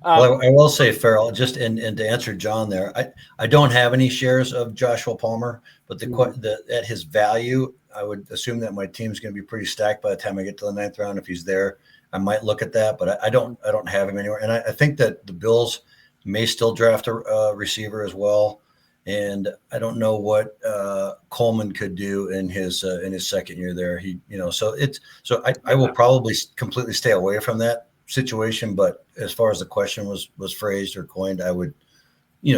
Well, I will say, Ferrell, just and to answer John there, I don't have any shares of Joshua Palmer, but at his value, I would assume that my team's going to be pretty stacked by the time I get to the 9th round. If he's there, I might look at that, but I don't have him anywhere. And I think that the Bills may still draft a receiver as well. And I don't know what Coleman could do in his second year there. I will probably completely stay away from that situation. But as far as the question was phrased or coined, I would,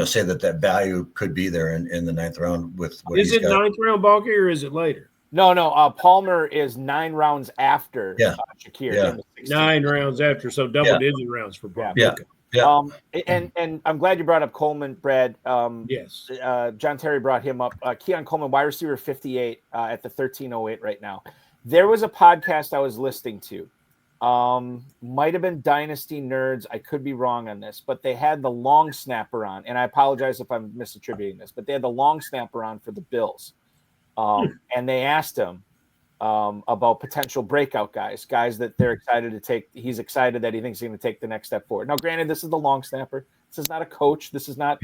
say that value could be there in the 9th round with what is it got. 9th round, Balky, or is it later? No. Palmer is 9 rounds after Shakir. Yeah. 9 rounds after, so double-digit rounds for Palmer. Yeah. Okay. Yeah. And I'm glad you brought up Coleman, Brad. Yes. John Terry brought him up. Keon Coleman, wide receiver 58 at the 1308 right now. There was a podcast I was listening to. Might have been Dynasty Nerds. I could be wrong on this, but they had the long snapper on, and I apologize if I'm misattributing this, but they had the long snapper on for the Bills. And they asked him about potential breakout guys that they're excited to take. He's excited that he thinks he's going to take the next step forward. Now, granted, this is the long snapper. This is not a coach. This is not,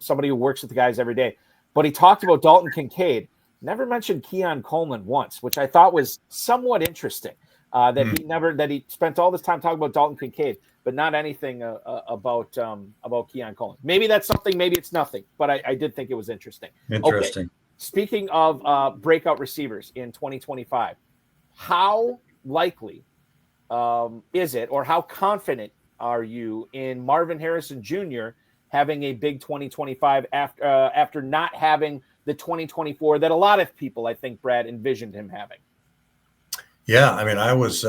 somebody who works with the guys every day. But he talked about Dalton Kincaid. Never mentioned Keon Coleman once, which I thought was somewhat interesting. That he spent all this time talking about Dalton Kincaid, but not anything about Keon Coleman. Maybe that's something, maybe it's nothing, but I did think it was interesting. Interesting. Okay. Speaking of breakout receivers in 2025, how likely is it, or how confident are you in Marvin Harrison Jr. having a big 2025 after not having the 2024 that a lot of people, I think, Brad, envisioned him having? Yeah, I mean, I was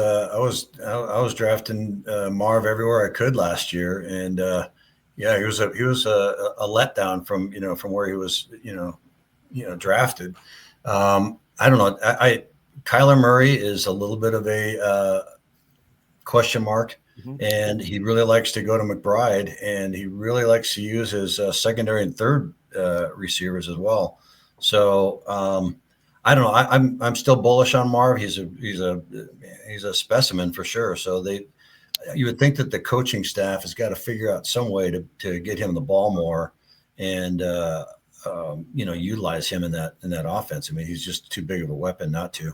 drafting Marv everywhere I could last year, and he was a letdown from where he was drafted. I don't know. Kyler Murray is a little bit of a question mark, and he really likes to go to McBride, and he really likes to use his secondary and third receivers as well. So I don't know. I'm still bullish on Marv. He's a specimen for sure. So you would think that the coaching staff has got to figure out some way to get him the ball more and utilize him in that offense. I mean, he's just too big of a weapon not to.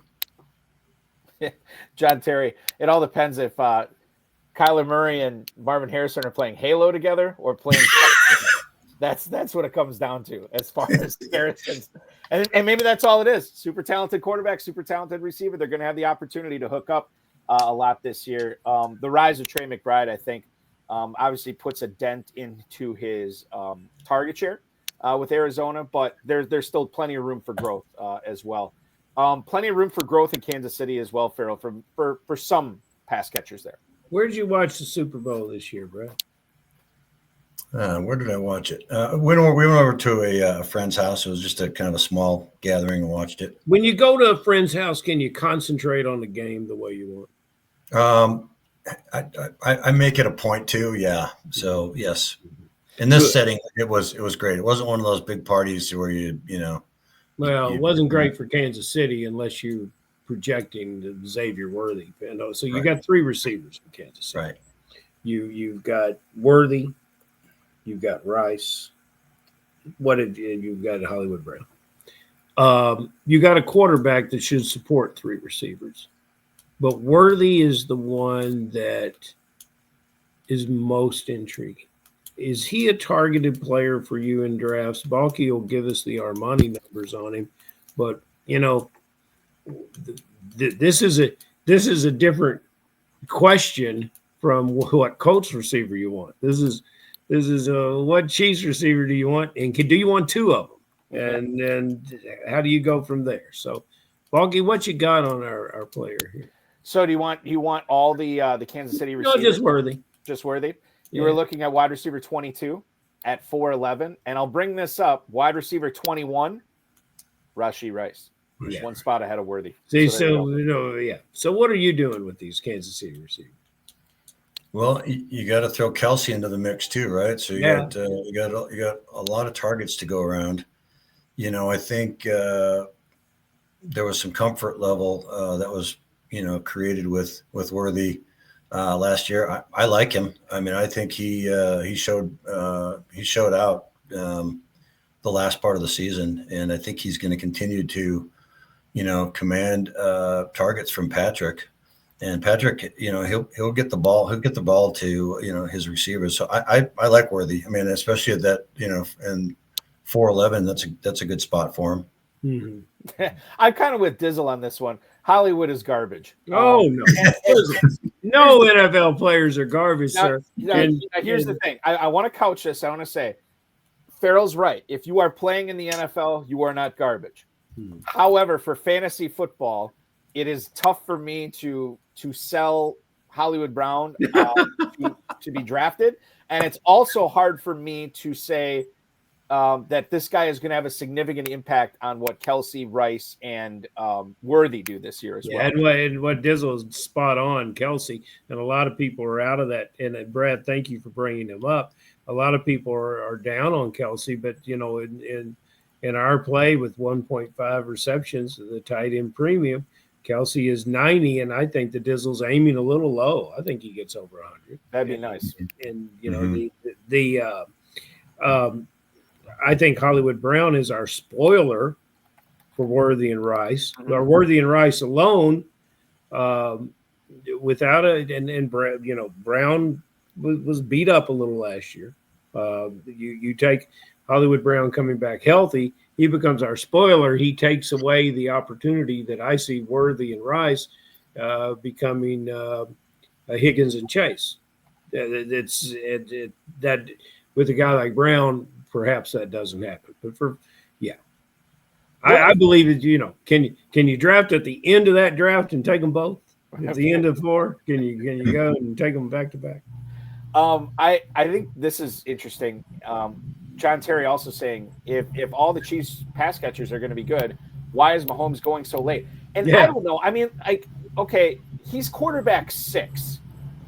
John Terry, it all depends if Kyler Murray and Marvin Harrison are playing Halo together or playing. That's what it comes down to as far as Harrison's. And maybe that's all it is. Super talented quarterback, super talented receiver. They're going to have the opportunity to hook up a lot this year. The rise of Trey McBride, I think, obviously puts a dent into his target share with Arizona, but there's still plenty of room for growth as well. Plenty of room for growth in Kansas City as well, Ferrell, for some pass catchers there. Where did you watch the Super Bowl this year, Brad? Where did I watch it? We went over to a friend's house. It was just a kind of a small gathering and watched it. When you go to a friend's house, can you concentrate on the game the way you want? I make it a point to, yeah. So yes. In this setting, it was great. It wasn't one of those big parties where Well, it wasn't great for Kansas City unless you're projecting the Xavier Worthy. So you got 3 receivers in Kansas City. Right. You've got Worthy, you've got Rice. You've got Hollywood Brown. You got a quarterback that should support 3 receivers, but Worthy is the one that is most intriguing. Is he a targeted player for you in drafts? Balky will give us the Armani numbers on him, but this is a different question from what Colts receiver you want. This is what Chiefs receiver do you want, and do you want 2 of them, and how do you go from there? So, Balky, what you got on our player here? So do you want all the Kansas City receivers? No, just Worthy. Just Worthy. You were looking at wide receiver 22 at 4'11", and I'll bring this up. Wide receiver 21, Rashee Rice. He's 1 spot ahead of Worthy. See, So what are you doing with these Kansas City receivers? Well, you got to throw Kelsey into the mix too, right? So you got a lot of targets to go around. I think there was some comfort level that was created with Worthy last year. I like him. I mean, I think he showed out the last part of the season, and I think he's going to continue to command targets from Patrick. And Patrick, he'll get the ball. He'll get the ball to his receivers. So I like Worthy. I mean, especially at that and 4'11", that's a good spot for him. Mm-hmm. I'm kind of with Dizzle on this one. Hollywood is garbage. Oh no, no NFL players are garbage, sir. Here's the thing. I want to couch this. I want to say, Ferrell's right. If you are playing in the NFL, you are not garbage. However, for fantasy football, it is tough for me to sell Hollywood Brown to be drafted, and it's also hard for me to say that this guy is going to have a significant impact on what Kelsey, Rice, and Worthy do this year as well. And what Dizzle is spot on, Kelsey, and a lot of people are out of that. And Brad, thank you for bringing him up. A lot of people are down on Kelsey, but in our play with 1.5 receptions, the tight end premium, Kelsey is 90, and I think the Dizzle's aiming a little low. I think he gets over 100. That'd be nice. And I think Hollywood Brown is our spoiler for Worthy and Rice. Or Worthy and Rice alone, without and Brown was beat up a little last year. You take Hollywood Brown coming back healthy, he becomes our spoiler. He takes away the opportunity that I see Worthy and Rice becoming Higgins and Chase. That with a guy like Brown, perhaps that doesn't happen. But I believe that can you draft at the end of that draft and take them both at the end of 4? Can you go and take them back to back? I think this is interesting. John Terry also saying if all the Chiefs pass catchers are going to be good, why is Mahomes going so late? And I don't know. I mean, okay, he's quarterback 6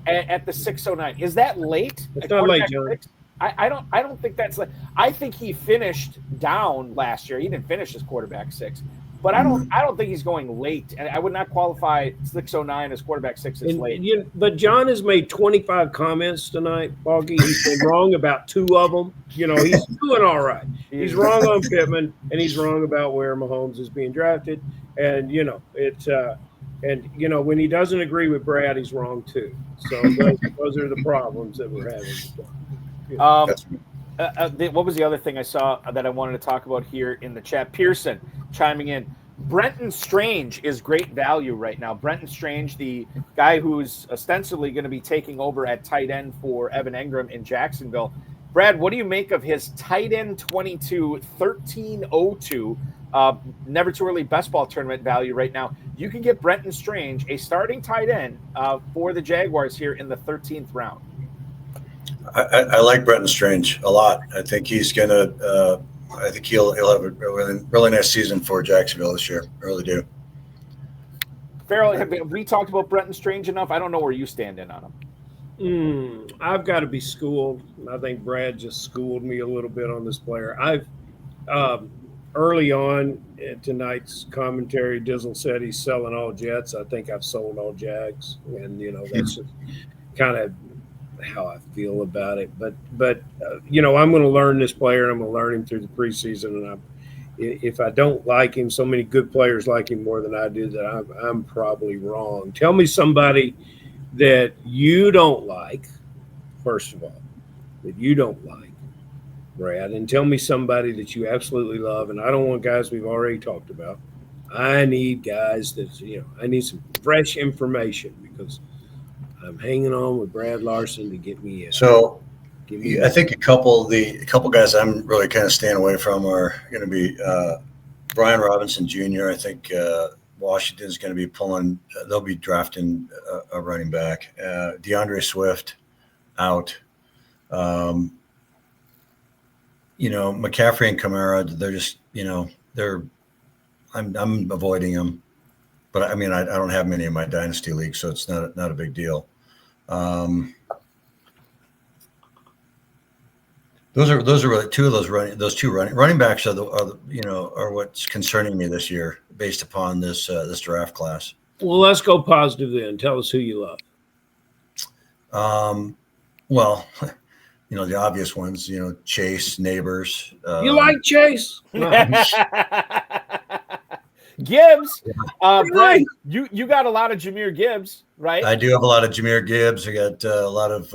at the 609. Is that late? It's not late, John. I don't think that's like. I think he finished down last year. He didn't finish as quarterback 6, but I don't think he's going late. And I would not qualify 609 as quarterback 6 as late. But John has made 25 comments tonight, Balky. He's been wrong about 2 of them. He's doing all right. He's wrong on Pittman, and he's wrong about where Mahomes is being drafted. And when he doesn't agree with Brad, he's wrong too. So those are the problems that we're having. What was the other thing I saw that I wanted to talk about here in the chat? Pearson chiming in. Brenton Strange is great value right now. Brenton Strange, the guy who's ostensibly going to be taking over at tight end for Evan Engram in Jacksonville. Brad, what do you make of his tight end 22, 1302, never too early best ball tournament value right now? You can get Brenton Strange, a starting tight end for the Jaguars here in the 13th round. I like Brenton Strange a lot. I think he's gonna. I think he'll have a really nice season for Jacksonville this year. I really do. Ferrell, have we talked about Brenton Strange enough? I don't know where you stand in on him. I've got to be schooled. I think Brad just schooled me a little bit on this player. Early on in tonight's commentary, Dizzle said he's selling all Jets. I think I've sold all Jags, and that's just kind of how I feel about it. But I'm going to learn this player. I'm going to learn him through the preseason, and if I don't like him, so many good players like him more than I do, that I'm probably wrong. Tell me somebody that you don't like, first of all, that you don't like, Brad, and tell me somebody that you absolutely love. And I don't want guys we've already talked about. I need guys that, I need some fresh information, because I'm hanging on with Brad Larson to get me in. So I think a couple guys I'm really kind of staying away from are going to be Brian Robinson Jr. I think Washington's going to be they'll be drafting a running back. DeAndre Swift out. McCaffrey and Kamara, they're just, I'm avoiding them. But I mean, I don't have many in my dynasty league, so it's not a big deal. Those are really two of those two running backs are what's concerning me this year, based upon this draft class. Well, let's go positive then. Tell us who you love. Well, the obvious ones, Chase, Neighbors. You like Chase? Gibbs. Brad, you got a lot of Jahmyr Gibbs, right? I do have a lot of Jahmyr Gibbs. I got a lot of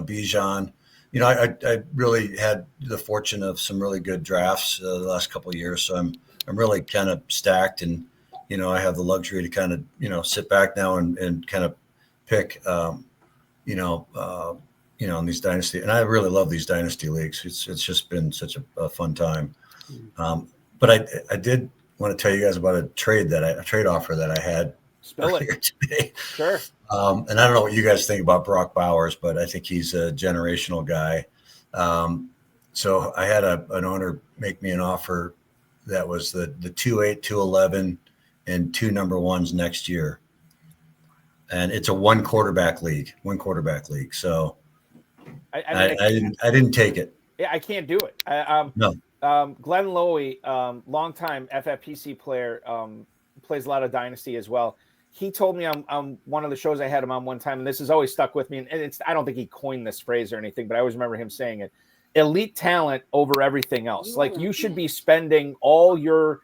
Bijan. I really had the fortune of some really good drafts the last couple of years, so I'm really kind of stacked, and I have the luxury to kind of sit back now and kind of pick in these dynasty, and I really love these dynasty leagues. It's just been such a fun time. But I did want to tell you guys about a trade offer that I had earlier today. Sure. And I don't know what you guys think about Brock Bowers, but I think he's a generational guy. So I had an owner make me an offer that was the 2-8, 2-11, and 2 number 1s next year. And it's a one quarterback league. So I didn't take it. Yeah, I can't do it. No. Glenn Lowy, longtime FFPC player, plays a lot of Dynasty as well. He told me on one of the shows I had him on one time, and this has always stuck with me. And I don't think he coined this phrase or anything, but I always remember him saying it: elite talent over everything else. Like, you should be spending all your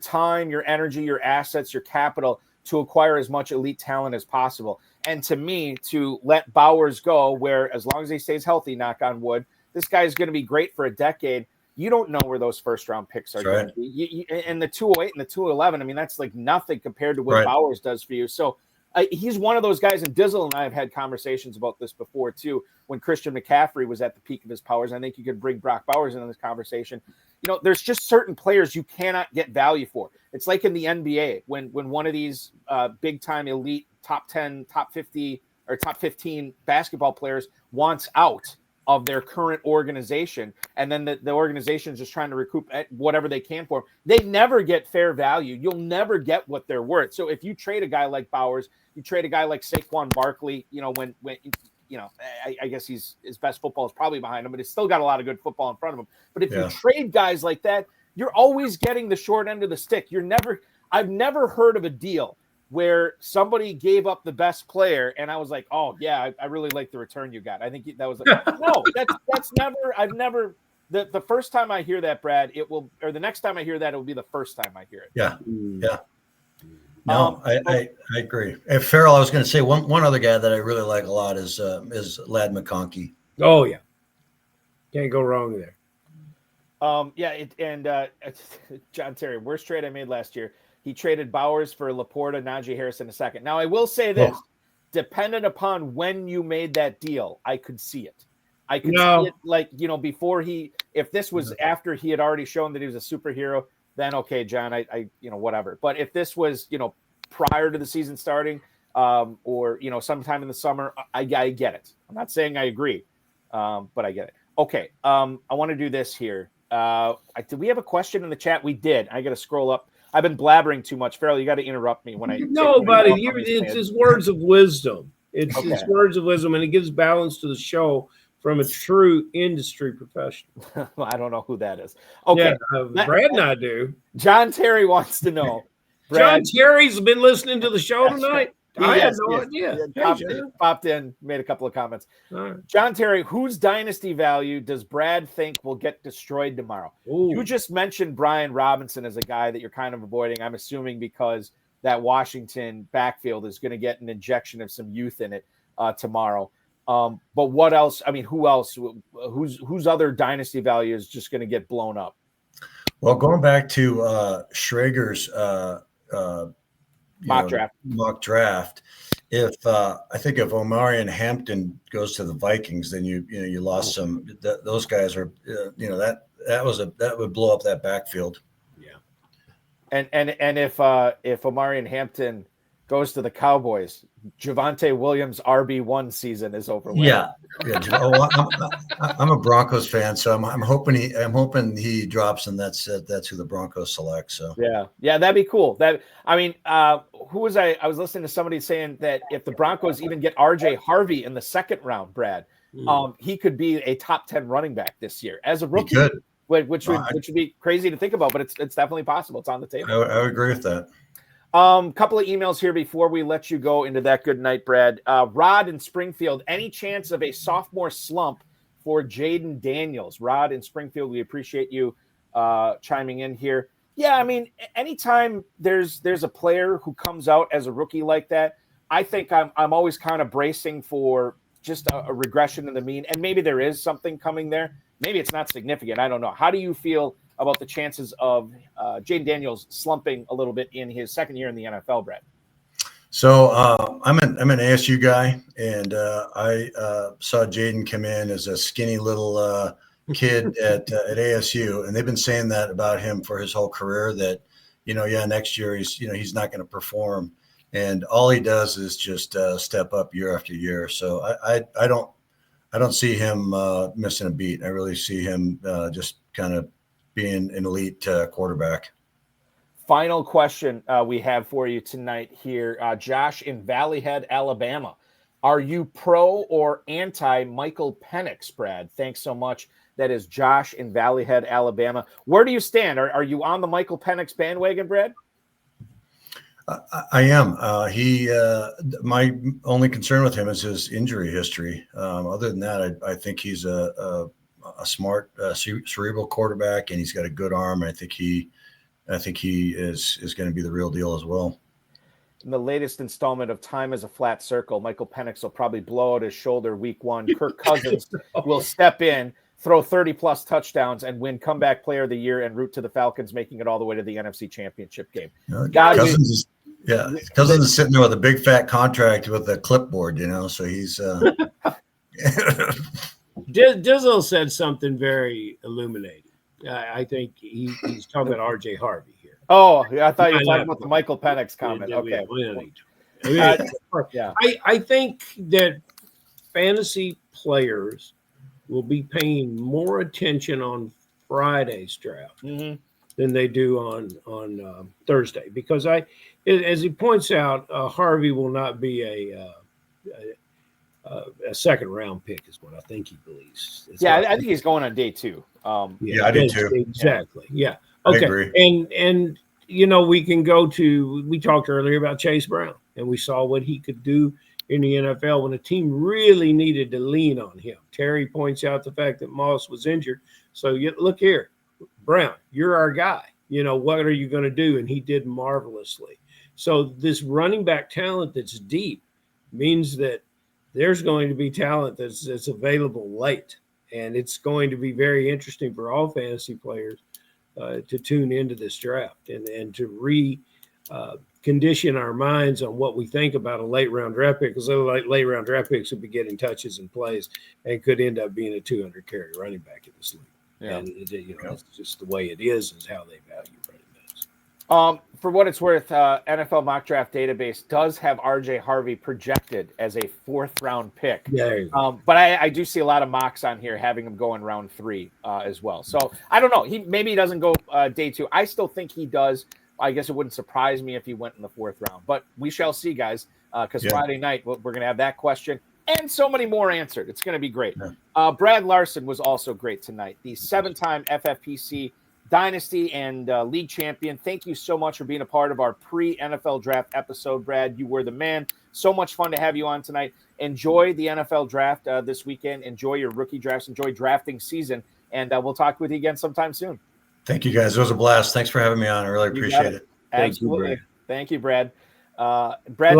time, your energy, your assets, your capital to acquire as much elite talent as possible. And to me, to let Bowers go, where as long as he stays healthy, knock on wood, this guy is going to be great for a decade. You don't know where those first round picks are going to be. And the 208 and the 211, I mean, that's like nothing compared to what Bowers does for you. So he's one of those guys, and Dizzle and I have had conversations about this before too. When Christian McCaffrey was at the peak of his powers, I think you could bring Brock Bowers into this conversation. There's just certain players you cannot get value for. It's like in the NBA when one of these big time elite top 10, top 50 or top 15 basketball players wants out of their current organization, and then the organization is just trying to recoup whatever they can for them. They never get fair value. You'll never get what they're worth. So if you trade a guy like Bowers, you trade a guy like Saquon Barkley, when I guess his best football is probably behind him, but he's still got a lot of good football in front of him. But if you trade guys like that, you're always getting the short end of the stick. I've never heard of a deal where somebody gave up the best player and I was like, oh yeah, I really like the return you got. I think that was like, no, that's never, the first time I hear that, Brad, the next time I hear that, it will be the first time I hear it. Yeah. Yeah. No, I agree. And Ferrell, I was going to say one other guy that I really like a lot is Ladd McConkey. Oh yeah. Can't go wrong there. John Terry, worst trade I made last year. He traded Bowers for Laporta, Najee Harris in a second. Now, I will say this. Dependent upon when you made that deal, I could see it. I could see it like, before if this was after he had already shown that he was a superhero, then okay, John, I whatever. But if this was, prior to the season starting or, sometime in the summer, I get it. I'm not saying I agree, but I get it. Okay, I want to do this here. Did we have a question in the chat? We did. I got to scroll up. I've been blabbering too much. Ferrell, you got to interrupt me when I. No, buddy, it's just words of wisdom. It's Okay. it's words of wisdom, and it gives balance to the show from a true industry professional. Well, I don't know who that is. Okay. Yeah, Brad and I do. John Terry wants to know. John Brad, Terry's been listening to the show That's tonight. He I had is, no he is. idea. He Hey, popped in, made a couple of comments. All right. John Terry, whose dynasty value does Brad think will get destroyed tomorrow? Ooh. You just mentioned Brian Robinson as a guy that you're kind of avoiding. I'm assuming because that Washington backfield is going to get an injection of some youth in it tomorrow. But what else? I mean, who else? Whose other dynasty value is just going to get blown up? Well, going back to Schrager's Mock draft. If I think if Omarion Hampton goes to the Vikings, then you lost some. Those guys are that would blow up that backfield. Yeah, and if Omarion Hampton goes to the Cowboys, Javonte Williams' RB1 season is over. Yeah. Oh, I'm a Broncos fan, so I'm hoping he drops, and that's who the Broncos select. So yeah, that'd be cool. Who was I was listening to somebody saying that if the Broncos even get RJ Harvey in the second round, Brad, he could be a top 10 running back this year as a rookie. He could. Which would be crazy to think about, but it's definitely possible. It's on the table. I would agree with that. Couple of emails here before we let you go into that good night, Brad. Rod in Springfield, any chance of a sophomore slump for Jaden Daniels? Rod in Springfield, we appreciate you chiming in here. Yeah, I mean, anytime there's a player who comes out as a rookie like that, I think I'm always kind of bracing for just a regression in the mean, and maybe there is something coming there. Maybe it's not significant. I don't know. How do you feel about the chances of Jaden Daniels slumping a little bit in his second year in the NFL, Brad? So I'm an ASU guy, and I saw Jaden come in as a skinny little kid at ASU, and they've been saying that about him for his whole career. That next year he's not going to perform, and all he does is just step up year after year. So I don't see him missing a beat. I really see him just kind of being an elite quarterback. Final question we have for you tonight here. Josh in Valleyhead, Alabama. Are you pro or anti Michael Penix, Brad? Thanks so much. That is Josh in Valleyhead, Alabama. Where do you stand? Are you on the Michael Penix bandwagon, Brad? I am. My only concern with him is his injury history. Other than that, I think he's a smart, cerebral quarterback, and he's got a good arm. I think he is going to be the real deal as well. In the latest installment of Time as a Flat Circle, Michael Penix will probably blow out his shoulder week one. Kirk Cousins will step in, throw 30-plus touchdowns, and win Comeback Player of the Year en route to the Falcons, making it all the way to the NFC Championship game. Cousins is sitting there with a big fat contract with a clipboard, so he's Dizzle said something very illuminating. I think he's talking about RJ Harvey here. Oh, I thought you were talking about the Michael Penix comment. Okay. Yeah. I think that fantasy players will be paying more attention on Friday's draft than they do on Thursday, because as he points out, Harvey will not be a second round pick is what I think he believes. I think he's going on day 2. I do too. Exactly. Yeah. Okay. I agree. And we can we talked earlier about Chase Brown, and we saw what he could do in the NFL when a team really needed to lean on him. Terry points out the fact that Moss was injured. So look here, Brown, you're our guy. What are you going to do? And he did marvelously. So this running back talent that's deep means that there's going to be talent that's available late. And it's going to be very interesting for all fantasy players to tune into this draft and to condition our minds on what we think about a late round draft pick, because late round draft picks will be getting touches and plays and could end up being a 200 carry running back in this league. Yeah. And it's just the way it is how they value running backs. For what it's worth, NFL Mock Draft Database does have RJ Harvey projected as a 4th round pick. Yeah. But I do see a lot of mocks on here having him go in round 3 as well. So I don't know. Maybe he doesn't go day 2. I still think he does. I guess it wouldn't surprise me if he went in the 4th round, but we shall see, guys. because Friday night we're going to have that question and so many more answered. It's going to be great. Yeah. Brad Larson was also great tonight, the 7-time FFPC Dynasty and League champion. Thank you so much for being a part of our pre-NFL draft episode, Brad. You were the man. So much fun to have you on tonight. Enjoy the NFL draft this weekend. Enjoy your rookie drafts. Enjoy drafting season. And we'll talk with you again sometime soon. Thank you, guys. It was a blast. Thanks for having me on. I really appreciate it. Absolutely. Thank you, Brad. Brad.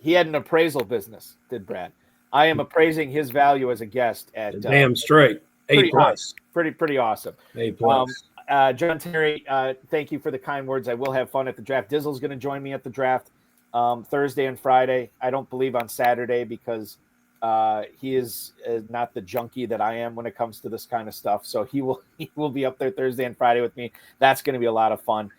He had an appraisal business, did Brad. I am appraising his value as a guest at damn straight. A+. Pretty awesome. A+. John Terry, thank you for the kind words. I will have fun at the draft. Dizzle's going to join me at the draft Thursday and Friday. I don't believe on Saturday because he is not the junkie that I am when it comes to this kind of stuff. So he will be up there Thursday and Friday with me. That's going to be a lot of fun.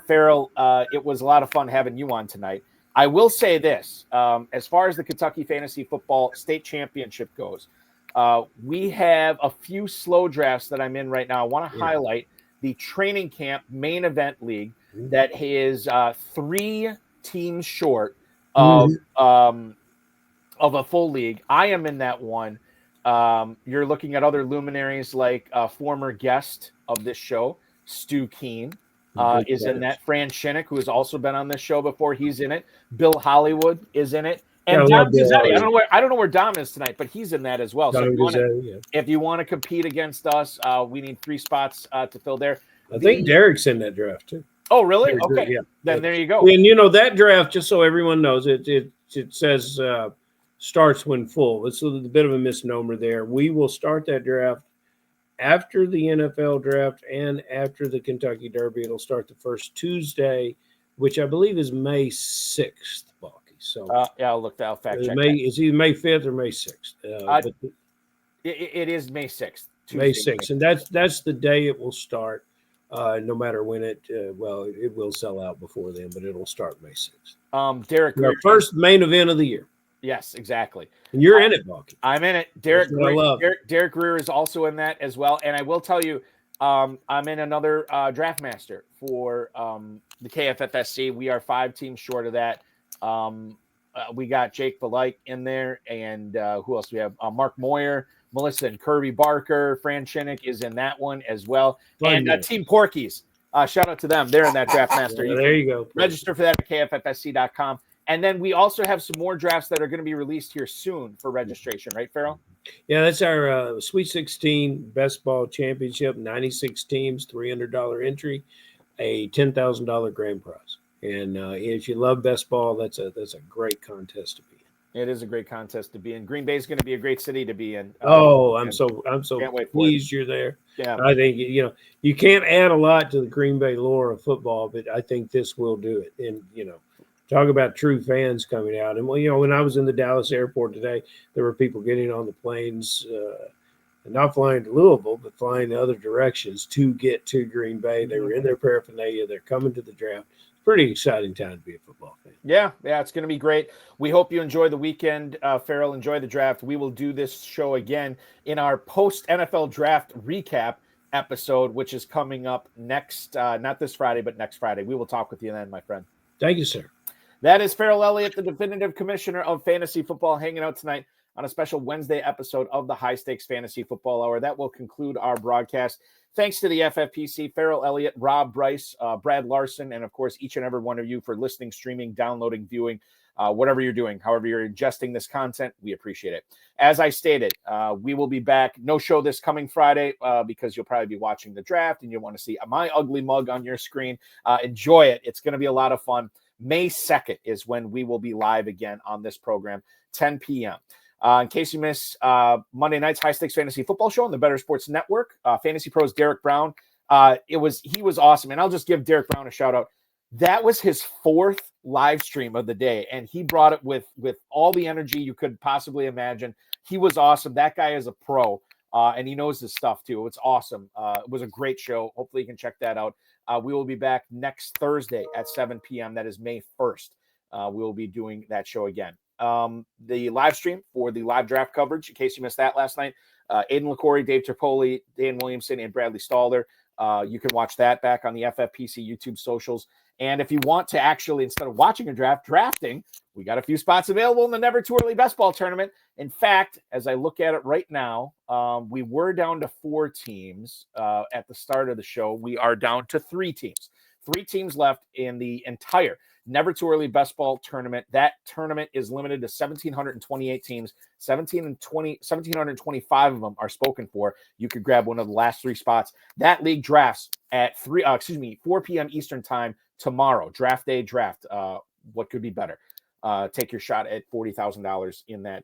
Ferrell, it was a lot of fun having you on tonight. I will say this, as far as the Kentucky Fantasy Football State Championship goes, we have a few slow drafts that I'm in right now. I want to highlight the training camp main event league that is 3 teams short of a full league. I am in that one. You're looking at other luminaries like a former guest of this show, Stu Keene. Is in that. Fran Shinnick, who has also been on this show before, he's in it. Bill Hollywood is in it. And Dom Guzzetti, I don't know where Dom is tonight, but he's in that as well. So if you want to compete against us, we need 3 spots to fill there. I think Derek's in that draft too. Oh, really? Okay. Then there you go. And that draft, just so everyone knows, it says starts when full. It's a bit of a misnomer there. We will start that draft after the NFL draft and after the Kentucky Derby. It'll start the first Tuesday, which I believe is May 6th, Balky. So I'll fact check. It's either May 5th or May 6th. It is May 6th. Tuesday, May 6th, and that's the day it will start. No matter when it will sell out before then, but it'll start May 6th. Derek, our first main event of the year. Yes, exactly. And you're in it, Balky. I'm in it. Derek Greer is also in that as well. And I will tell you, I'm in another draft master for the KFFSC. We are 5 teams short of that. We got Jake Belike in there, and who else do we have? Mark Moyer, Melissa and Kirby Barker. Fran Shinnick is in that one as well. And Team Porkies. Shout out to them. They're in that draft master. There you go. Register for that at kffsc.com. And then we also have some more drafts that are going to be released here soon for registration, right, Ferrell? Yeah, that's our Sweet 16 Best Ball Championship, 96 teams, $300 entry, a $10,000 grand prize. And if you love best ball, that's a great contest to be in. It is a great contest to be in. Green Bay is going to be a great city to be in. I'm so pleased you're there. Yeah, I think you can't add a lot to the Green Bay lore of football, but I think this will do it. And talk about true fans coming out. And when I was in the Dallas airport today, there were people getting on the planes, not flying to Louisville, but flying the other directions to get to Green Bay. They were in their paraphernalia. They're coming to the draft. Pretty exciting time to be a football fan. Yeah, it's going to be great. We hope you enjoy the weekend, Ferrell. Enjoy the draft. We will do this show again in our post-NFL draft recap episode, which is coming up next, not this Friday, but next Friday. We will talk with you then, my friend. Thank you, sir. That is Ferrell Elliott, the definitive commissioner of fantasy football, hanging out tonight on a special Wednesday episode of the High Stakes Fantasy Football Hour. That will conclude our broadcast. Thanks to the FFPC, Ferrell Elliott, Rob Bryce, Brad Larson, and, of course, each and every one of you for listening, streaming, downloading, viewing, whatever you're doing, however you're ingesting this content. We appreciate it. As I stated, we will be back. No show this coming Friday because you'll probably be watching the draft and you want to see my ugly mug on your screen. Enjoy it. It's going to be a lot of fun. May 2nd is when we will be live again on this program, 10 p.m. In case you miss Monday night's High Stakes Fantasy Football Show on the Better Sports Network, Fantasy Pros Derek Brown, he was awesome. And I'll just give Derek Brown a shout out. That was his 4th live stream of the day, and he brought it with all the energy you could possibly imagine. He was awesome. That guy is a pro, and he knows his stuff too. It's awesome. It was a great show. Hopefully you can check that out. We will be back next Thursday at 7 p.m. That is May 1st. We will be doing that show again. The live stream for the live draft coverage, in case you missed that last night, Aiden LaCorey, Dave Tripoli, Dan Williamson, and Bradley Stalder. You can watch that back on the FFPC YouTube socials. And if you want to actually, instead of watching a draft, drafting, we got a few spots available in the Never Too Early Best Ball Tournament. In fact, as I look at it right now, we were down to 4 teams at the start of the show. We are down to 3 teams. 3 teams left in the entire Never Too Early Best Ball Tournament. That tournament is limited to 1,728 teams. 1,725 of them are spoken for. You could grab one of the last 3 spots. That league drafts at 4 p.m. Eastern time tomorrow. Draft day draft. What could be better? Take your shot at $40,000 in that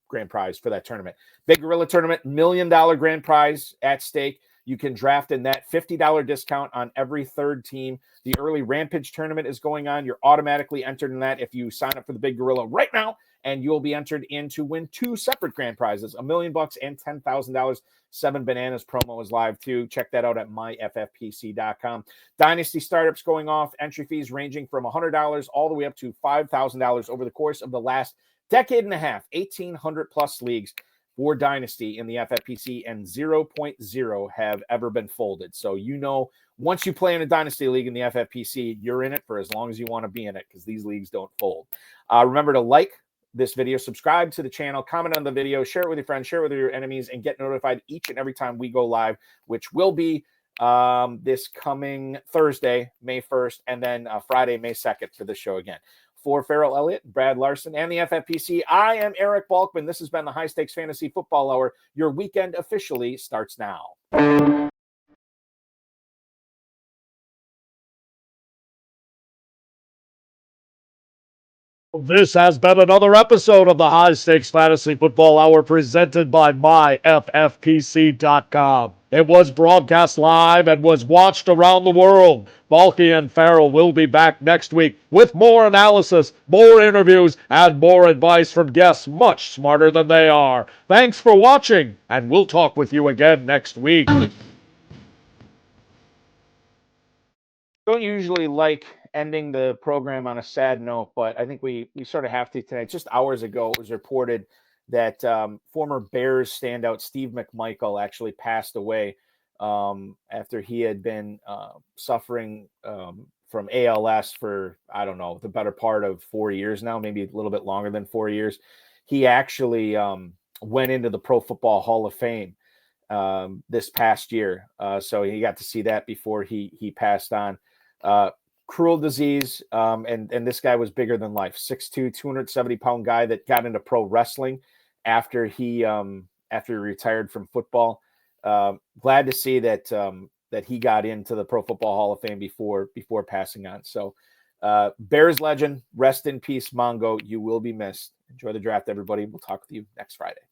grand prize for that tournament. Big Gorilla Tournament, $1 million grand prize at stake. You can draft in that $50 discount on every 3rd team. The early Rampage tournament is going on. You're automatically entered in that if you sign up for the Big Gorilla right now, and you'll be entered in to win 2 separate grand prizes, $1 million and $10,000. 7 Bananas promo is live too. Check that out at myffpc.com. Dynasty Startups going off. Entry fees ranging from $100 all the way up to $5,000 over the course of the last decade and a half. 1,800 plus leagues for Dynasty in the FFPC, and 0.0 have ever been folded. So once you play in a Dynasty League in the FFPC, you're in it for as long as you want to be in it, because these leagues don't fold. Remember to like this video, subscribe to the channel, comment on the video, share it with your friends, share it with your enemies, and get notified each and every time we go live, which will be this coming Thursday, May 1st, and then Friday, May 2nd for the show again. For Ferrell Elliott, Brad Larson, and the FFPC, I am Eric Balkman. This has been the High Stakes Fantasy Football Hour. Your weekend officially starts now. This has been another episode of the High Stakes Fantasy Football Hour presented by myffpc.com. It was broadcast live and was watched around the world. Balky and Ferrell will be back next week with more analysis, more interviews, and more advice from guests much smarter than they are. Thanks for watching, and we'll talk with you again next week. Don't usually like ending the program on a sad note, but I think we sort of have to tonight. Just hours ago, it was reported that former Bears standout Steve McMichael actually passed away after he had been suffering from ALS for, I don't know, the better part of 4 years now, maybe a little bit longer than 4 years. He actually went into the Pro Football Hall of Fame this past year. So he got to see that before he passed on. Cruel disease, and this guy was bigger than life. 6'2", 270-pound guy that got into pro wrestling after he retired from football. Glad to see that he got into the Pro Football Hall of Fame before passing on. So Bears legend, rest in peace, Mongo. You will be missed. Enjoy the draft, everybody. We'll talk with you next Friday.